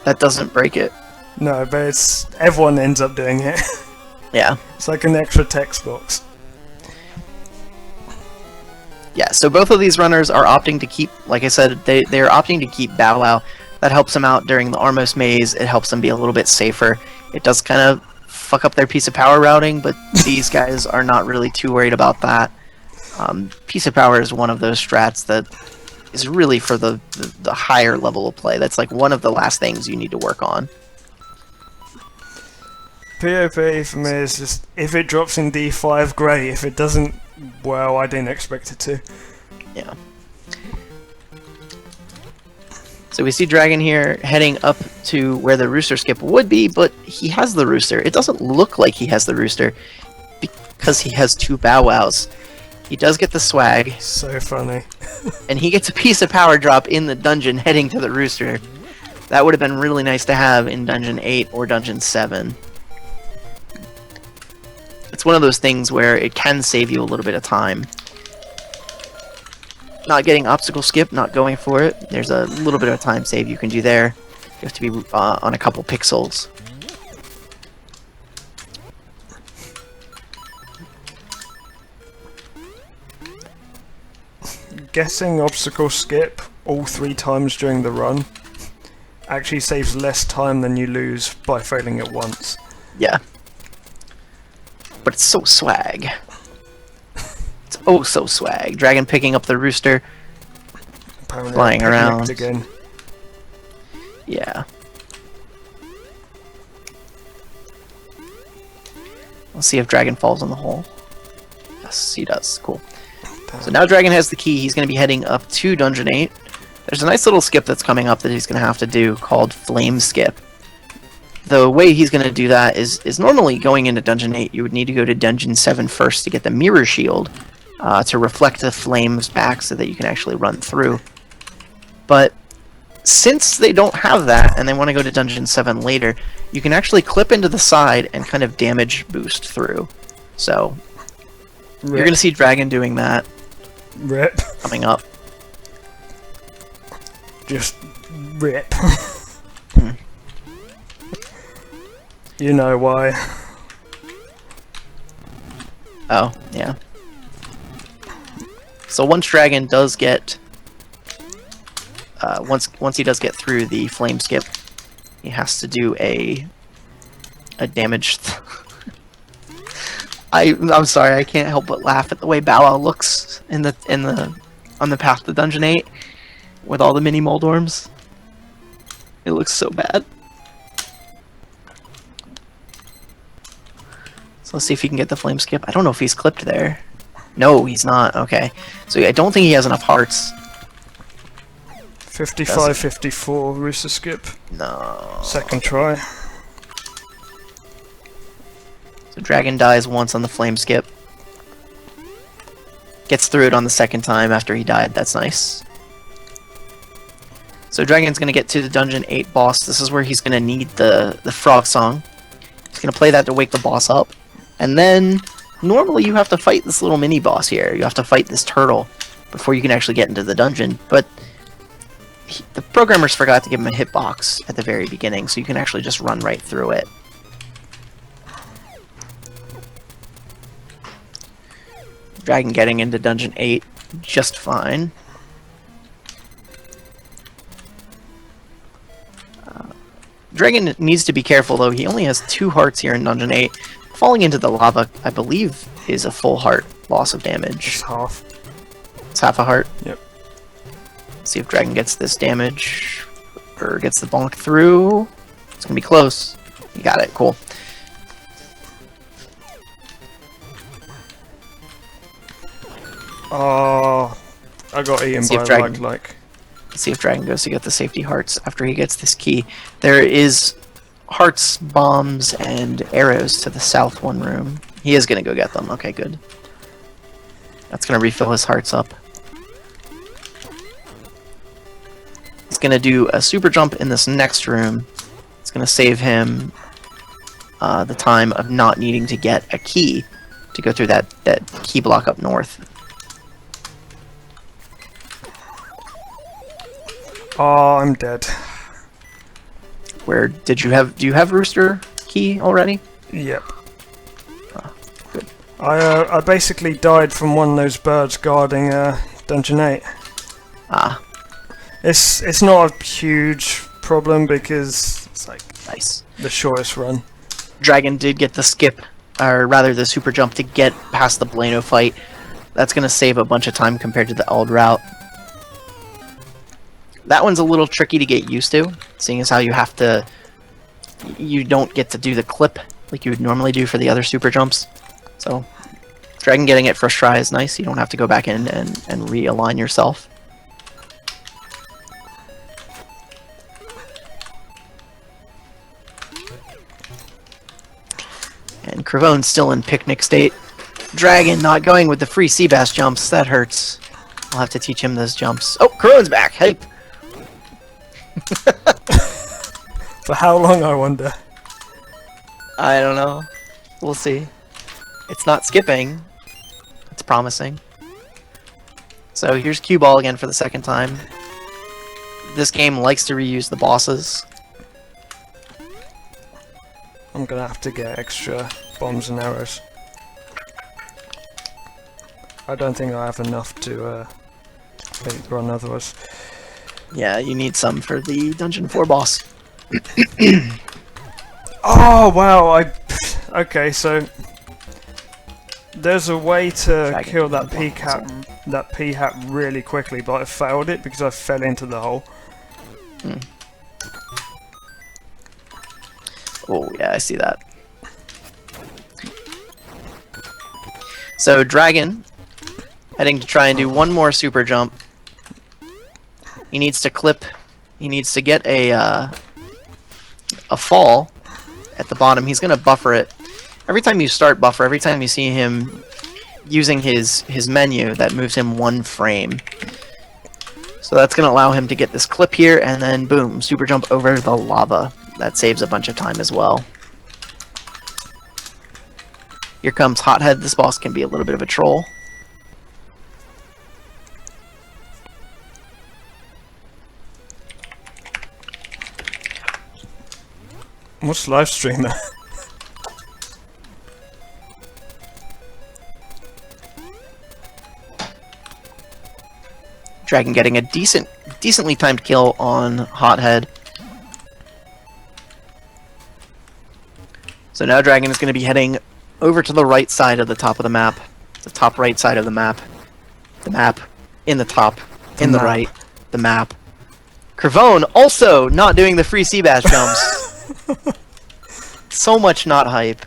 B: That doesn't break it.
A: No, but everyone ends up doing it.
B: Yeah.
A: It's like an extra text box.
B: Yeah, so both of these runners are opting to keep, like I said, they're opting to keep Bow Wow. That helps them out during the Armos maze. It helps them be a little bit safer. It does kind of fuck up their piece of power routing, but these guys are not really too worried about that. Piece of power is one of those strats that is really for the higher level of play. That's like one of the last things you need to work on.
A: POP for me is just, if it drops in D5, great. If it doesn't, well, I didn't expect it to.
B: Yeah. So we see Dragon here heading up to where the Rooster Skip would be, but he has the Rooster. It doesn't look like he has the Rooster because he has 2 Bow Wows. He does get the swag,
A: So funny.
B: and he gets a piece of power drop in the dungeon heading to the Rooster. That would have been really nice to have in Dungeon 8 or Dungeon 7. It's one of those things where it can save you a little bit of time. Not getting obstacle skip, not going for it. There's a little bit of a time save you can do there. You have to be on a couple pixels.
A: Getting obstacle skip all 3 times during the run actually saves less time than you lose by failing it once.
B: Yeah. But it's so swag. It's oh so swag. Dragon picking up the Rooster.
A: Apparently
B: Flying
A: I picnicked
B: around.
A: again.
B: Yeah. Let's see if Dragon falls in the hole. Yes, he does. Cool. So now Dragon has the key. He's going to be heading up to Dungeon 8. There's a nice little skip that's coming up that he's going to have to do called Flame Skip. The way he's going to do that is normally going into Dungeon 8, you would need to go to Dungeon 7 first to get the Mirror Shield to reflect the flames back so that you can actually run through. But since they don't have that and they want to go to Dungeon 7 later, you can actually clip into the side and kind of damage boost through. So you're going to see Dragon doing that
A: Rip.
B: coming up.
A: Just rip. You know why.
B: Oh, yeah. So once Dragon does get... once he does get through the flame skip, he has to do a damage... I'm sorry, I can't help but laugh at the way Bow Wow looks on the path to Dungeon 8 with all the mini Moldorms. It looks so bad. So let's see if he can get the flame skip. I don't know if he's clipped there. No, he's not. Okay. So I don't think he has enough hearts.
A: 55, 54, Rooster skip.
B: No.
A: Second try.
B: So Dragon dies once on the flame skip. Gets through it on the second time after he died. That's nice. So Dragon's going to get to the Dungeon 8 boss. This is where he's going to need the frog song. He's going to play that to wake the boss up. And then, normally you have to fight this little mini-boss here. You have to fight this turtle before you can actually get into the dungeon. But the programmers forgot to give him a hitbox at the very beginning, so you can actually just run right through it. Dragon getting into Dungeon 8 just fine. Dragon needs to be careful though, he only has 2 hearts here in Dungeon 8. Falling into the lava, I believe, is a full heart loss of damage.
A: It's half.
B: It's half a heart?
A: Yep.
B: Let's see if Dragon gets this damage, or gets the bonk through. It's gonna be close. You got it, cool.
A: Oh, I got eaten by a like.
B: Let's see if Dragon goes to get the safety hearts after he gets this key. There is hearts, bombs, and arrows to the south one room. He is going to go get them. Okay, good. That's going to refill his hearts up. He's going to do a super jump in this next room. It's going to save him the time of not needing to get a key to go through that key block up north.
A: Oh, I'm dead.
B: Where do you have Rooster key already?
A: Yep.
B: Oh, good.
A: I basically died from one of those birds guarding Dungeon 8.
B: Ah.
A: It's not a huge problem because it's like
B: nice.
A: The shortest run.
B: Dragon did get the skip, or rather the super jump to get past the Blano fight. That's gonna save a bunch of time compared to the Eld route. That one's a little tricky to get used to, seeing as how you don't get to do the clip like you would normally do for the other super jumps. So, Dragon getting it first try is nice. You don't have to go back in and realign yourself. And Cravone's still in picnic state. Dragon not going with the free Seabass jumps. That hurts. I'll have to teach him those jumps. Oh, Cravone's back! Hey!
A: For how long, I wonder?
B: I don't know. We'll see. It's not skipping. It's promising. So here's Cue Ball again for the second time. This game likes to reuse the bosses.
A: I'm gonna have to get extra bombs and arrows. I don't think I have enough to run otherwise.
B: Yeah, you need some for the Dungeon 4 boss.
A: Oh wow! Okay, so there's a way to kill that P-hat really quickly, but I failed it because I fell into the hole.
B: Oh yeah, I see that. So Dragon heading to try and do one more super jump. He needs to clip. He needs to get a fall at the bottom. He's gonna buffer it. Every time you start buffer, every time you see him using his menu, that moves him 1 frame. So that's gonna allow him to get this clip here, and then boom, super jump over the lava. That saves a bunch of time as well. Here comes Hothead. This boss can be a little bit of a troll.
A: What's live stream there?
B: Dragon getting a decently timed kill on Hothead. So now Dragon is going to be heading over to the right side of the top of the map. The top right side of the map. The map. In the top. In the right. The map. Kervone also not doing the free Seabass jumps. So much not hype.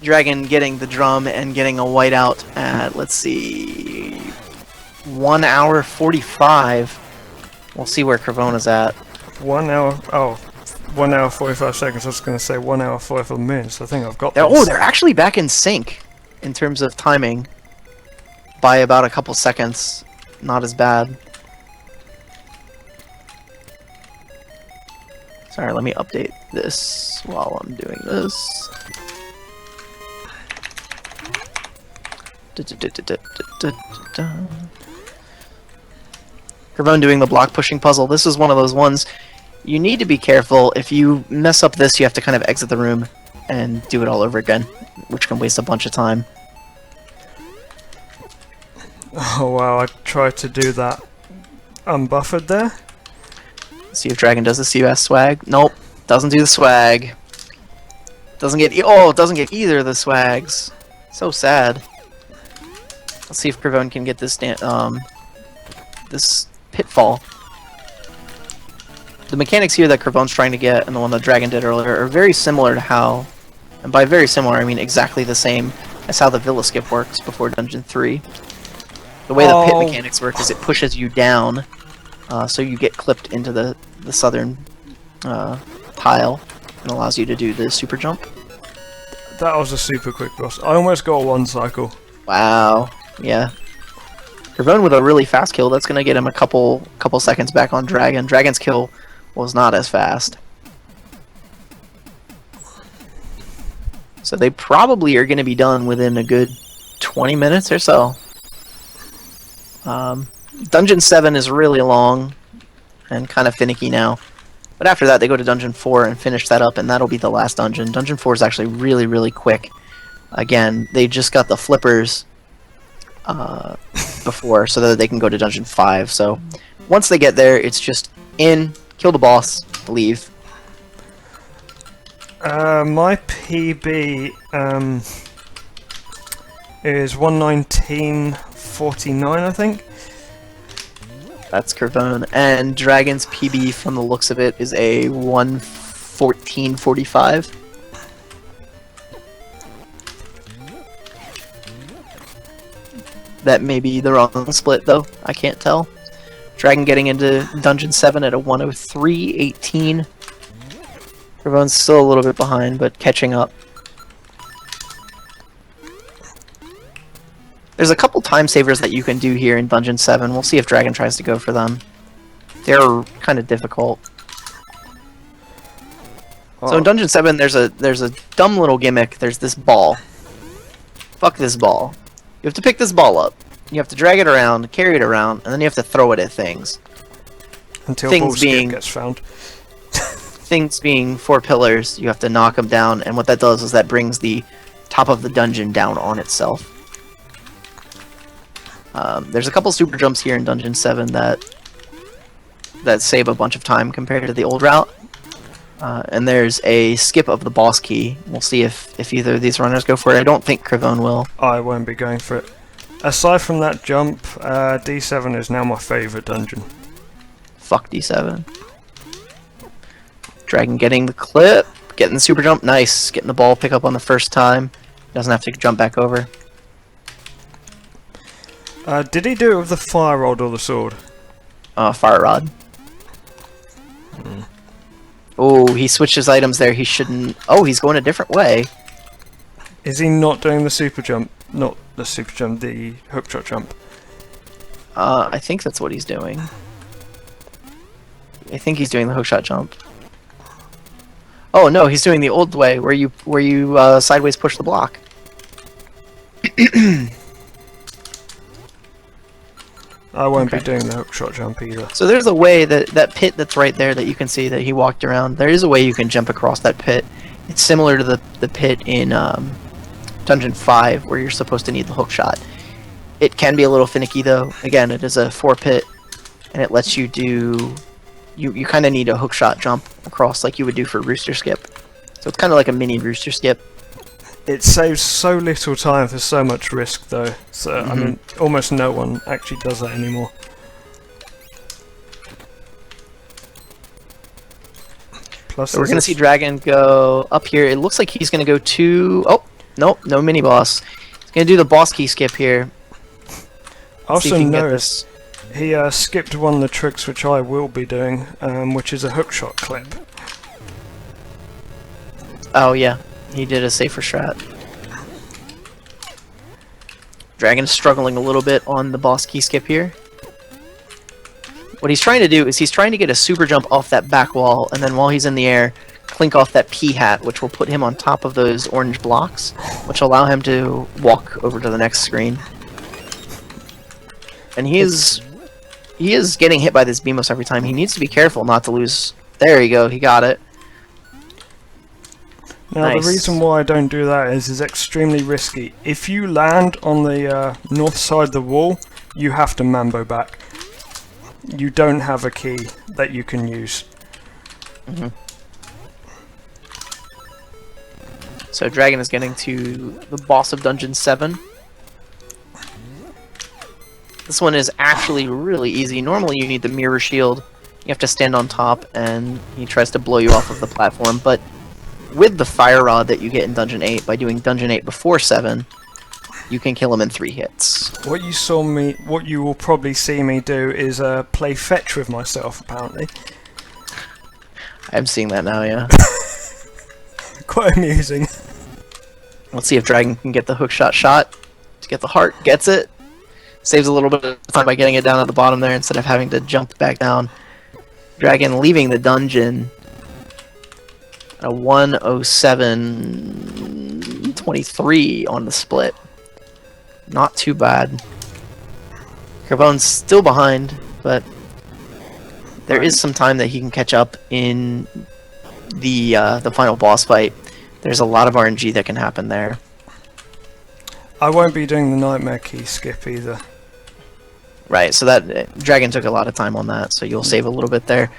B: Dragon getting the drum and getting a whiteout at, let's see, 1 hour 45. We'll see where Kervone is at.
A: 1 hour, 1 hour 45 seconds. I was going to say 1 hour 45 minutes. I think I've got this.
B: Oh, they're actually back in sync in terms of timing by about a couple seconds. Not as bad. Sorry, let me update this while I'm doing this. Kervone doing the block pushing puzzle. This is one of those ones you need to be careful. If you mess up this, you have to kind of exit the room and do it all over again, which can waste a bunch of time.
A: Oh wow, I tried to do that unbuffered there.
B: See if Dragon does the Seabass swag. Nope, doesn't do the swag. Doesn't get doesn't get either of the swags. So sad. Let's see if Kervone can get this this pitfall. The mechanics here that Kervone's trying to get and the one that Dragon did earlier are very similar to how, and by very similar I mean exactly the same as how the Villa skip works before Dungeon 3. The way the pit mechanics work is it pushes you down, so you get clipped into the southern tile and allows you to do the super jump.
A: That was a super quick boss. I almost got 1 cycle.
B: Wow. Yeah. Kervone with a really fast kill. That's going to get him a couple seconds back on Dragon. Dragon's kill was not as fast. So they probably are going to be done within a good 20 minutes or so. Dungeon 7 is really long and kind of finicky now. But after that, they go to Dungeon 4 and finish that up, and that'll be the last dungeon. Dungeon 4 is actually really, really quick. Again, they just got the flippers before so that they can go to Dungeon 5. So once they get there, it's just in, kill the boss, leave.
A: My PB is 119.49, I think.
B: That's Kervone. And Dragon's PB, from the looks of it, is a 114.45. That may be the wrong split, though. I can't tell. Dragon getting into Dungeon 7 at a 103.18. Kervone's still a little bit behind, but catching up. There's a couple time savers that you can do here in Dungeon 7. We'll see if Dragon tries to go for them. They're kind of difficult. Oh. So in Dungeon 7, there's a dumb little gimmick. There's this ball. Fuck this ball. You have to pick this ball up. You have to drag it around, carry it around, and then you have to throw it at things.
A: Until
B: things being
A: gets found.
B: Things being 4 pillars, you have to knock them down, and what that does is that brings the top of the dungeon down on itself. There's a couple super jumps here in Dungeon 7 that save a bunch of time compared to the old route. And there's a skip of the boss key. We'll see if either of these runners go for it. I don't think Kervone will.
A: I won't be going for it. Aside from that jump, D7 is now my favourite dungeon.
B: Fuck D7. Dragon getting the clip, getting the super jump, nice. Getting the ball pick up on the first time. Doesn't have to jump back over.
A: Did he do it with the fire rod or the sword?
B: Fire rod. Oh, he switched his items there. He shouldn't. Oh, he's going a different way.
A: Is he not doing the super jump? Not the super jump, the hookshot jump.
B: I think that's what he's doing. I think he's doing the hookshot jump. Oh no, he's doing the old way where you sideways push the block.
A: I won't be doing the hookshot jump either.
B: So there's a way that pit that's right there that you can see that he walked around. There is a way you can jump across that pit. It's similar to the pit in Dungeon 5 where you're supposed to need the hookshot. It can be a little finicky though. Again, it is a 4-pit, and it lets you do. You kind of need a hookshot jump across like you would do for rooster skip. So it's kind of like a mini rooster skip.
A: It saves so little time for so much risk, though. So I mean, almost no one actually does that anymore. Plus,
B: So we're gonna see Dragon go up here. It looks like he's gonna go to. Oh, nope, no mini boss. He's gonna do the boss key skip here.
A: I also noticed he skipped one of the tricks which I will be doing, which is a hookshot clip.
B: Oh yeah, he did a safer strat. Dragon's struggling a little bit on the boss key skip here. What he's trying to do is he's trying to get a super jump off that back wall, and then while he's in the air, clink off that P hat, which will put him on top of those orange blocks, which allow him to walk over to the next screen. And he is getting hit by this Beamos every time. He needs to be careful not to lose. There you go, he got it.
A: Now
B: Nice.
A: the reason why I don't do that is it's extremely risky. If you land on the north side of the wall, you have to mambo back. You don't have a key that you can use.
B: So Dragon is getting to the boss of Dungeon 7. This one is actually really easy. Normally you need the mirror shield. You have to stand on top and he tries to blow you off of the platform, but with the fire rod that you get in Dungeon 8 by doing Dungeon 8 before 7, you can kill him in 3 hits.
A: What you will probably see me do is play fetch with myself, apparently.
B: I'm seeing that now, yeah.
A: Quite amusing.
B: Let's see if Dragon can get the hookshot shot to get the heart. Gets it. Saves a little bit of time by getting it down at the bottom there instead of having to jump back down. Dragon leaving the dungeon at a 107.23 on the split. Not too bad. Carbone's still behind, but there is some time that he can catch up in the final boss fight. There's a lot of RNG that can happen there.
A: I won't be doing the nightmare key skip either.
B: Right, so that Dragon took a lot of time on that, so you'll save a little bit there.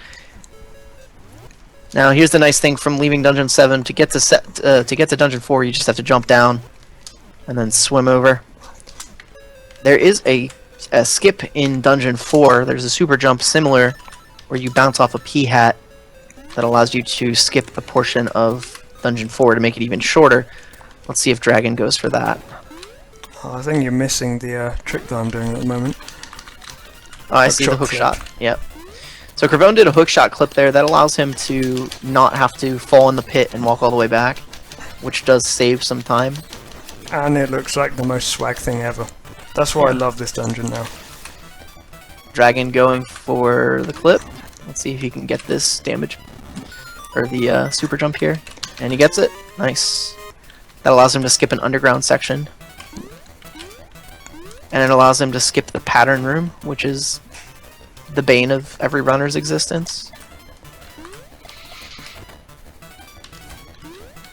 B: Now, here's the nice thing from leaving Dungeon 7 to get to Dungeon 4. You just have to jump down and then swim over. There is a skip in Dungeon 4. There's a super jump similar where you bounce off a P hat that allows you to skip a portion of Dungeon 4 to make it even shorter. Let's see if Dragon goes for that.
A: Oh, I think you're missing the trick that I'm doing at the moment.
B: Oh, I see the hook shot. Yep. So Carbone did a hook shot clip there that allows him to not have to fall in the pit and walk all the way back, which does save some time.
A: And it looks like the most swag thing ever. That's why I love this dungeon now.
B: Dragon going for the clip. Let's see if he can get this damage or the super jump here, and he gets it. Nice. That allows him to skip an underground section. And it allows him to skip the pattern room, which is the bane of every runner's existence.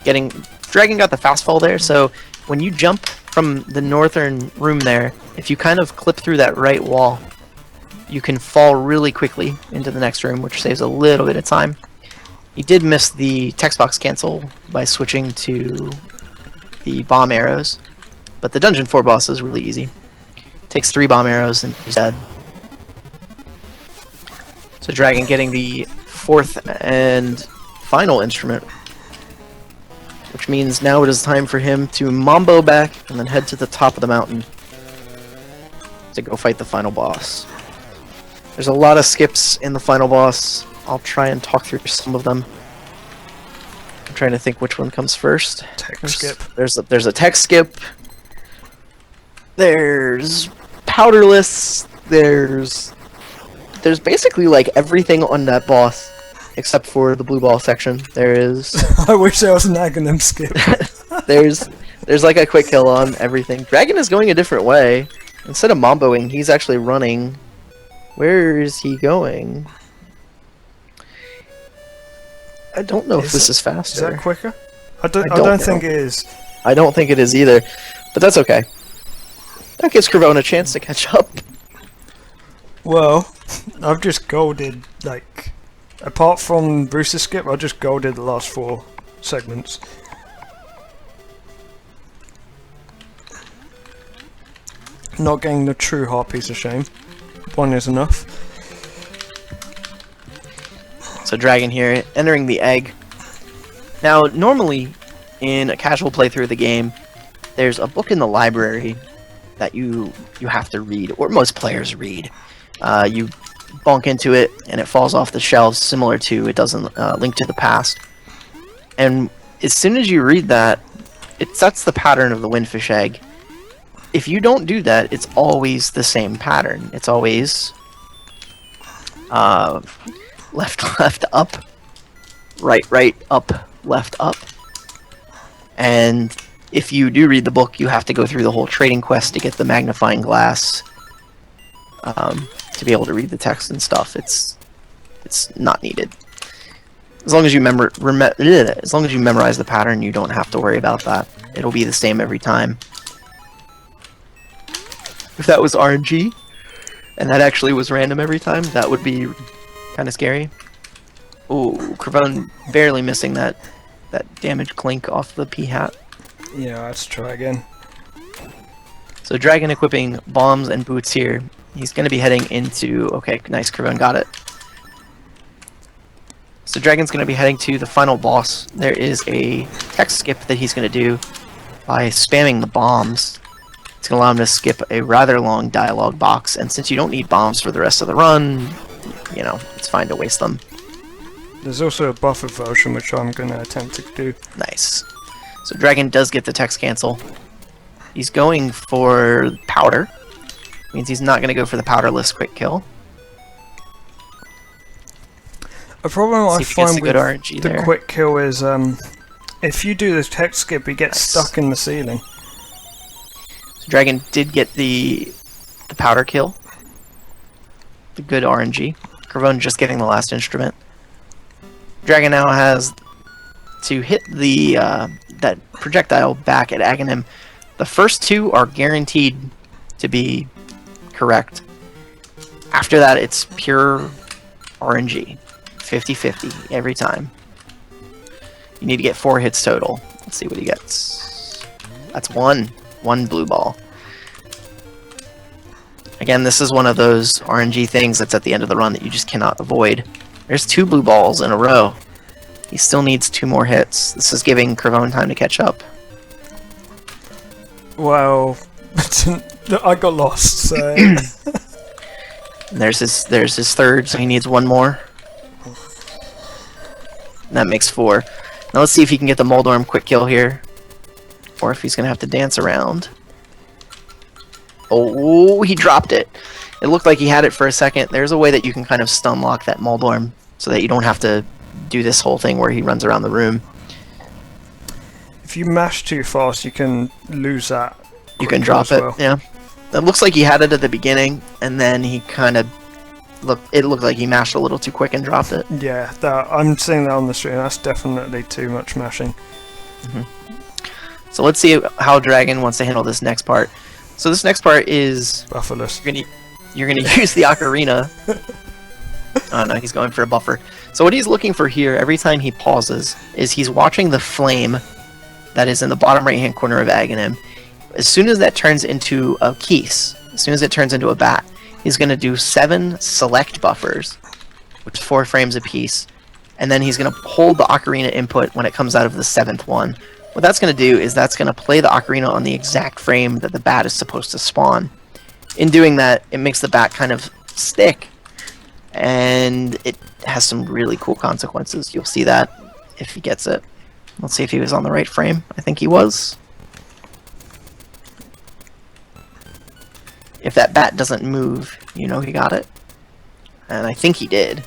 B: Dragon got the fast fall there, so when you jump from the northern room there, if you kind of clip through that right wall, you can fall really quickly into the next room, which saves a little bit of time. He did miss the text box cancel by switching to the bomb arrows, but the Dungeon 4 boss is really easy. Takes 3 bomb arrows and he's dead. So Dragon getting the 4th and final instrument, which means now it is time for him to mambo back and then head to the top of the mountain to go fight the final boss. There's a lot of skips in the final boss. I'll try and talk through some of them. I'm trying to think which one comes first.
A: Skip.
B: There's a tech skip. There's powderless. There's basically like everything on that boss except for the blue ball section. There is
A: I wish I was nagging them skip.
B: there's like a quick kill on everything. Dragon is going a different way. Instead of mamboing, he's actually running. Where is he going? I don't know if this is faster.
A: Is that quicker? I don't think it is.
B: I don't think it is either, but that's okay. That gives Cravone a chance to catch up.
A: Well, I've just golded, like, apart from Rooster Skip, I just golded the last 4 segments. Not getting the true Harpy's a shame. 1 is enough.
B: So Dragon here, entering the egg. Now, normally, in a casual playthrough of the game, there's a book in the library that you have to read, or most players read. You bonk into it, and it falls off the shelves, similar to It Doesn't Link to the Past. And as soon as you read that, it sets the pattern of the windfish egg. If you don't do that, it's always the same pattern. It's always left up, right up, left up. And if you do read the book, you have to go through the whole trading quest to get the magnifying glass to be able to read the text and stuff. It's not needed. As long as you as long as you memorize the pattern, you don't have to worry about that. It'll be the same every time. If that was RNG, and that actually was random every time, that would be kind of scary. Ooh, Cravone barely missing that damage clink off the P-hat.
A: Yeah, let's try again.
B: So Dragon equipping bombs and boots here. He's going to be heading into... Okay, nice, Cravone got it. So Dragon's going to be heading to the final boss. There is a text skip that he's going to do by spamming the bombs. It's going to allow him to skip a rather long dialogue box, and since you don't need bombs for the rest of the run, you know, it's fine to waste them.
A: There's also a buffer version which I'm going to attempt to do.
B: Nice. So Dragon does get the text cancel. He's going for powder. Means he's not going to go for the powderless quick kill.
A: A problem I find with
B: RNG
A: the
B: there.
A: quick kill is if you do the text skip, he gets stuck in the ceiling.
B: So Dragon did get the powder kill. The good RNG. Cravone just getting the last instrument. Dragon now has to hit the that projectile back at Aghanim. The first 2 are guaranteed to be correct. After that, it's pure RNG. 50-50 every time. You need to get 4 hits total. Let's see what he gets. That's 1. 1 blue ball. Again, this is one of those RNG things that's at the end of the run that you just cannot avoid. There's 2 blue balls in a row. He still needs 2 more hits. This is giving Cravone time to catch up.
A: Well, I got lost, so...
B: And there's his third, so he needs 1 more. And that makes 4. Now let's see if he can get the Moldorm quick kill here. Or if he's going to have to dance around. Oh, he dropped it. It looked like he had it for a second. There's a way that you can kind of stun lock that Moldorm so that you don't have to do this whole thing where he runs around the room.
A: If you mash too fast, you can lose that.
B: You can drop it, yeah. It looks like he had it at the beginning, and then he kind of... It looked like he mashed a little too quick and dropped it.
A: Yeah, I'm seeing that on the stream. That's definitely too much mashing.
B: So let's see how Dragon wants to handle this next part. So this next part is...
A: Bufferless.
B: You're gonna use the ocarina. Oh no, he's going for a buffer. So what he's looking for here, every time he pauses, is he's watching the flame that is in the bottom right-hand corner of Aghanim. As soon as that turns into a keys, as soon as it turns into a bat, he's going to do 7 select buffers, which is 4 frames apiece, and then he's going to hold the ocarina input when it comes out of the 7th one. What that's going to do is that's going to play the ocarina on the exact frame that the bat is supposed to spawn. In doing that, it makes the bat kind of stick, and it has some really cool consequences. You'll see that if he gets it. Let's see if he was on the right frame. I think he was. If that bat doesn't move, you know he got it. And I think he did.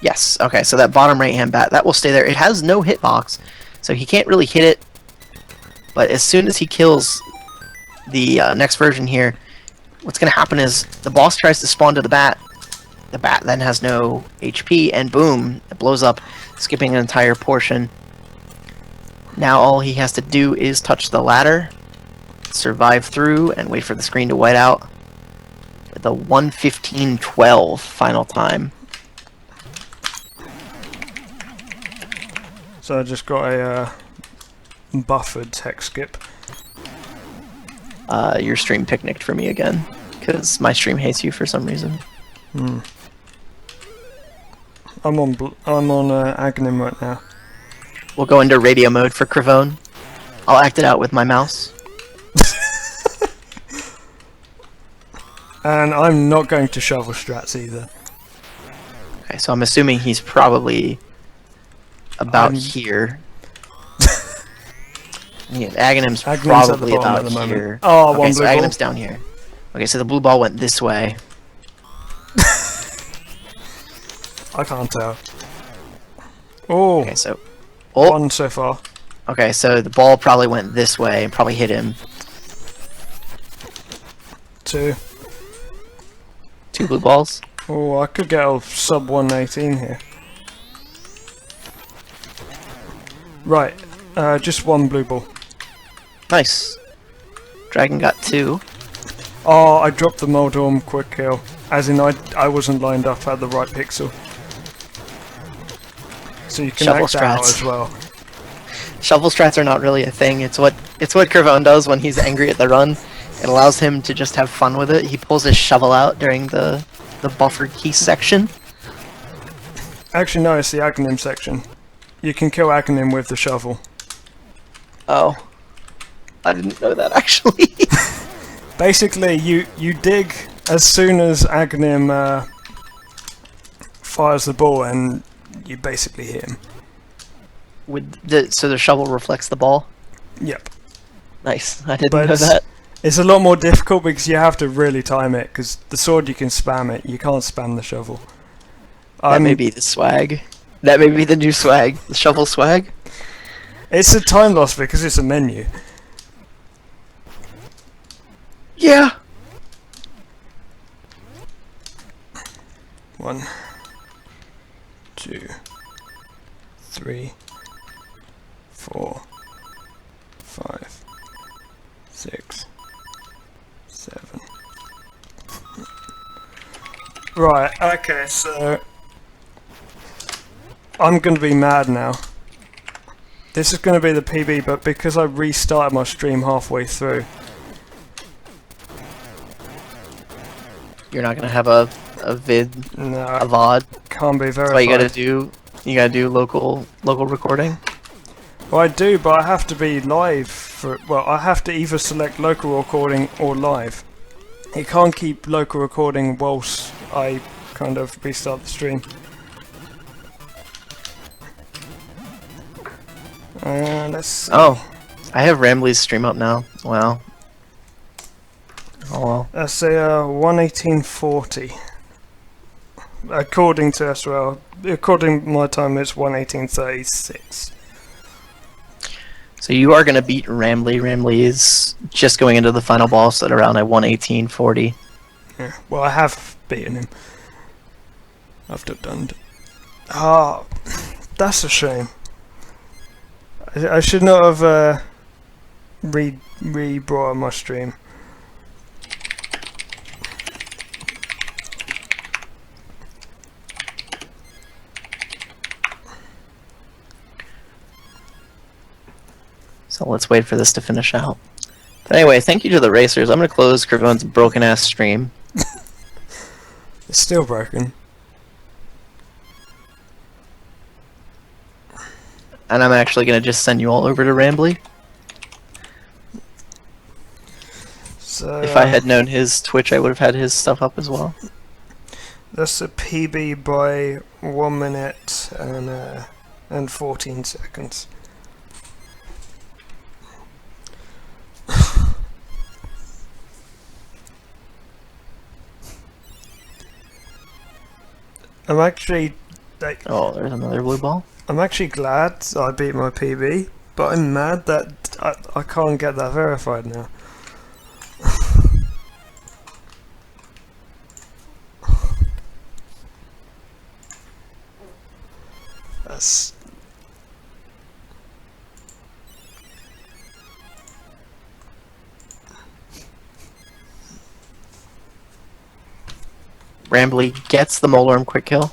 B: Yes, okay, so that bottom right-hand bat, that will stay there. It has no hitbox, so he can't really hit it. But as soon as he kills the next version here, what's going to happen is the boss tries to spawn to the bat. The bat then has no HP, and boom, it blows up, skipping an entire portion. Now all he has to do is touch the ladder, survive through and wait for the screen to white out. The 1:15:12 final time.
A: So I just got a buffered tech skip.
B: Your stream picnicked for me again, because my stream hates you for some reason.
A: I'm on Aghanim right now.
B: We'll go into radio mode for Cravone. I'll act it out with my mouse.
A: And I'm not going to shovel strats either.
B: Okay, so I'm assuming he's probably about here. Yeah, Aghanim's probably about here.
A: Oh,
B: okay,
A: one
B: so
A: blue ball.
B: Aghanim's down here. Okay, so the blue ball went this way.
A: I can't tell. Oh,
B: Okay, so
A: one so far.
B: okay, so the ball probably went this way and probably hit him.
A: 2.
B: 2 blue balls.
A: Oh, I could get a sub 118 here. Right, just 1 blue ball.
B: Nice. Dragon got 2.
A: Oh, I dropped the Moldorm quick kill. As in, I wasn't lined up at the right pixel. So you can
B: Shovel
A: act out
B: strats.
A: as well.
B: Shovel strats are not really a thing. It's what Cravone does when he's angry at the run. It allows him to just have fun with it. He pulls his shovel out during the buffered key section.
A: Actually, no, it's the Aghanim section. You can kill Aghanim with the shovel.
B: Oh. I didn't know that, actually.
A: Basically, you dig as soon as Aghanim fires the ball, and you basically hit him.
B: So the shovel reflects the ball?
A: Yep.
B: Nice. I didn't
A: But
B: know that.
A: It's a lot more difficult because you have to really time it, because the sword you can spam it, you can't spam the shovel.
B: That may be the swag. That may be the new swag. The shovel swag?
A: It's a time loss because it's a menu.
B: Yeah.
A: 1, 2, 3, 4, 5, 6, 7. Right, okay, so I'm going to be mad now. This is going to be the PB, but because I restarted my stream halfway through.
B: You're not gonna have a vid,
A: No,
B: a VOD.
A: can't be verified.
B: That's why you gotta do local recording.
A: Well, I do, but I have to be live for. Well, I have to either select local recording or live. You can't keep local recording whilst I kind of restart the stream. Let's see.
B: Oh, I have Rambley's stream up now. Wow. Oh well.
A: Let's say 118.40. According to us, well, according to my time, it's 118.36.
B: So you are gonna beat Rambley. Rambley is just going into the final boss at around 118.40.
A: Yeah. Well, I have beaten him. I've done. Ah, that's a shame. I should not have re-brought on my stream.
B: So let's wait for this to finish out. But anyway, thank you to the racers. I'm gonna close Cravone's broken ass stream.
A: It's still broken.
B: And I'm actually gonna just send you all over to Rambley.
A: So
B: If I had known his Twitch, I would have had his stuff up as well.
A: that's a PB by 1 minute and 14 seconds. I'm actually like,
B: Oh, there's another blue ball.
A: I'm actually glad I beat my PB, but I'm mad that I can't get that verified now. That's
B: Rambly gets the Molarm quick kill.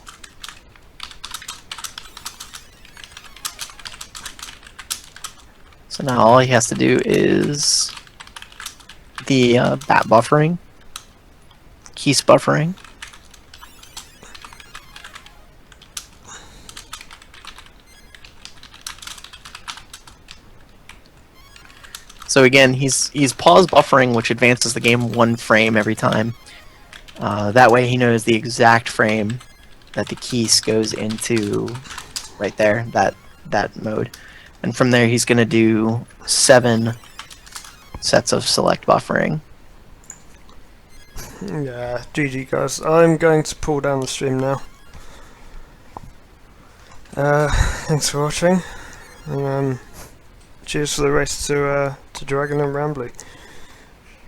B: So now all he has to do is the bat buffering, keys buffering. So again, he's pause buffering, which advances the game 1 frame every time. That way he knows the exact frame that the keys goes into right there, that mode. And from there he's going to do 7 sets of select buffering.
A: Yeah, GG guys. I'm going to pull down the stream now. Thanks for watching. And, cheers for the race to Dragon and Rambly.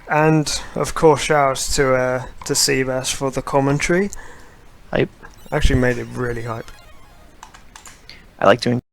A: And of course shoutouts to Seabass for the commentary.
B: Hype.
A: Actually made it really hype.
B: I like doing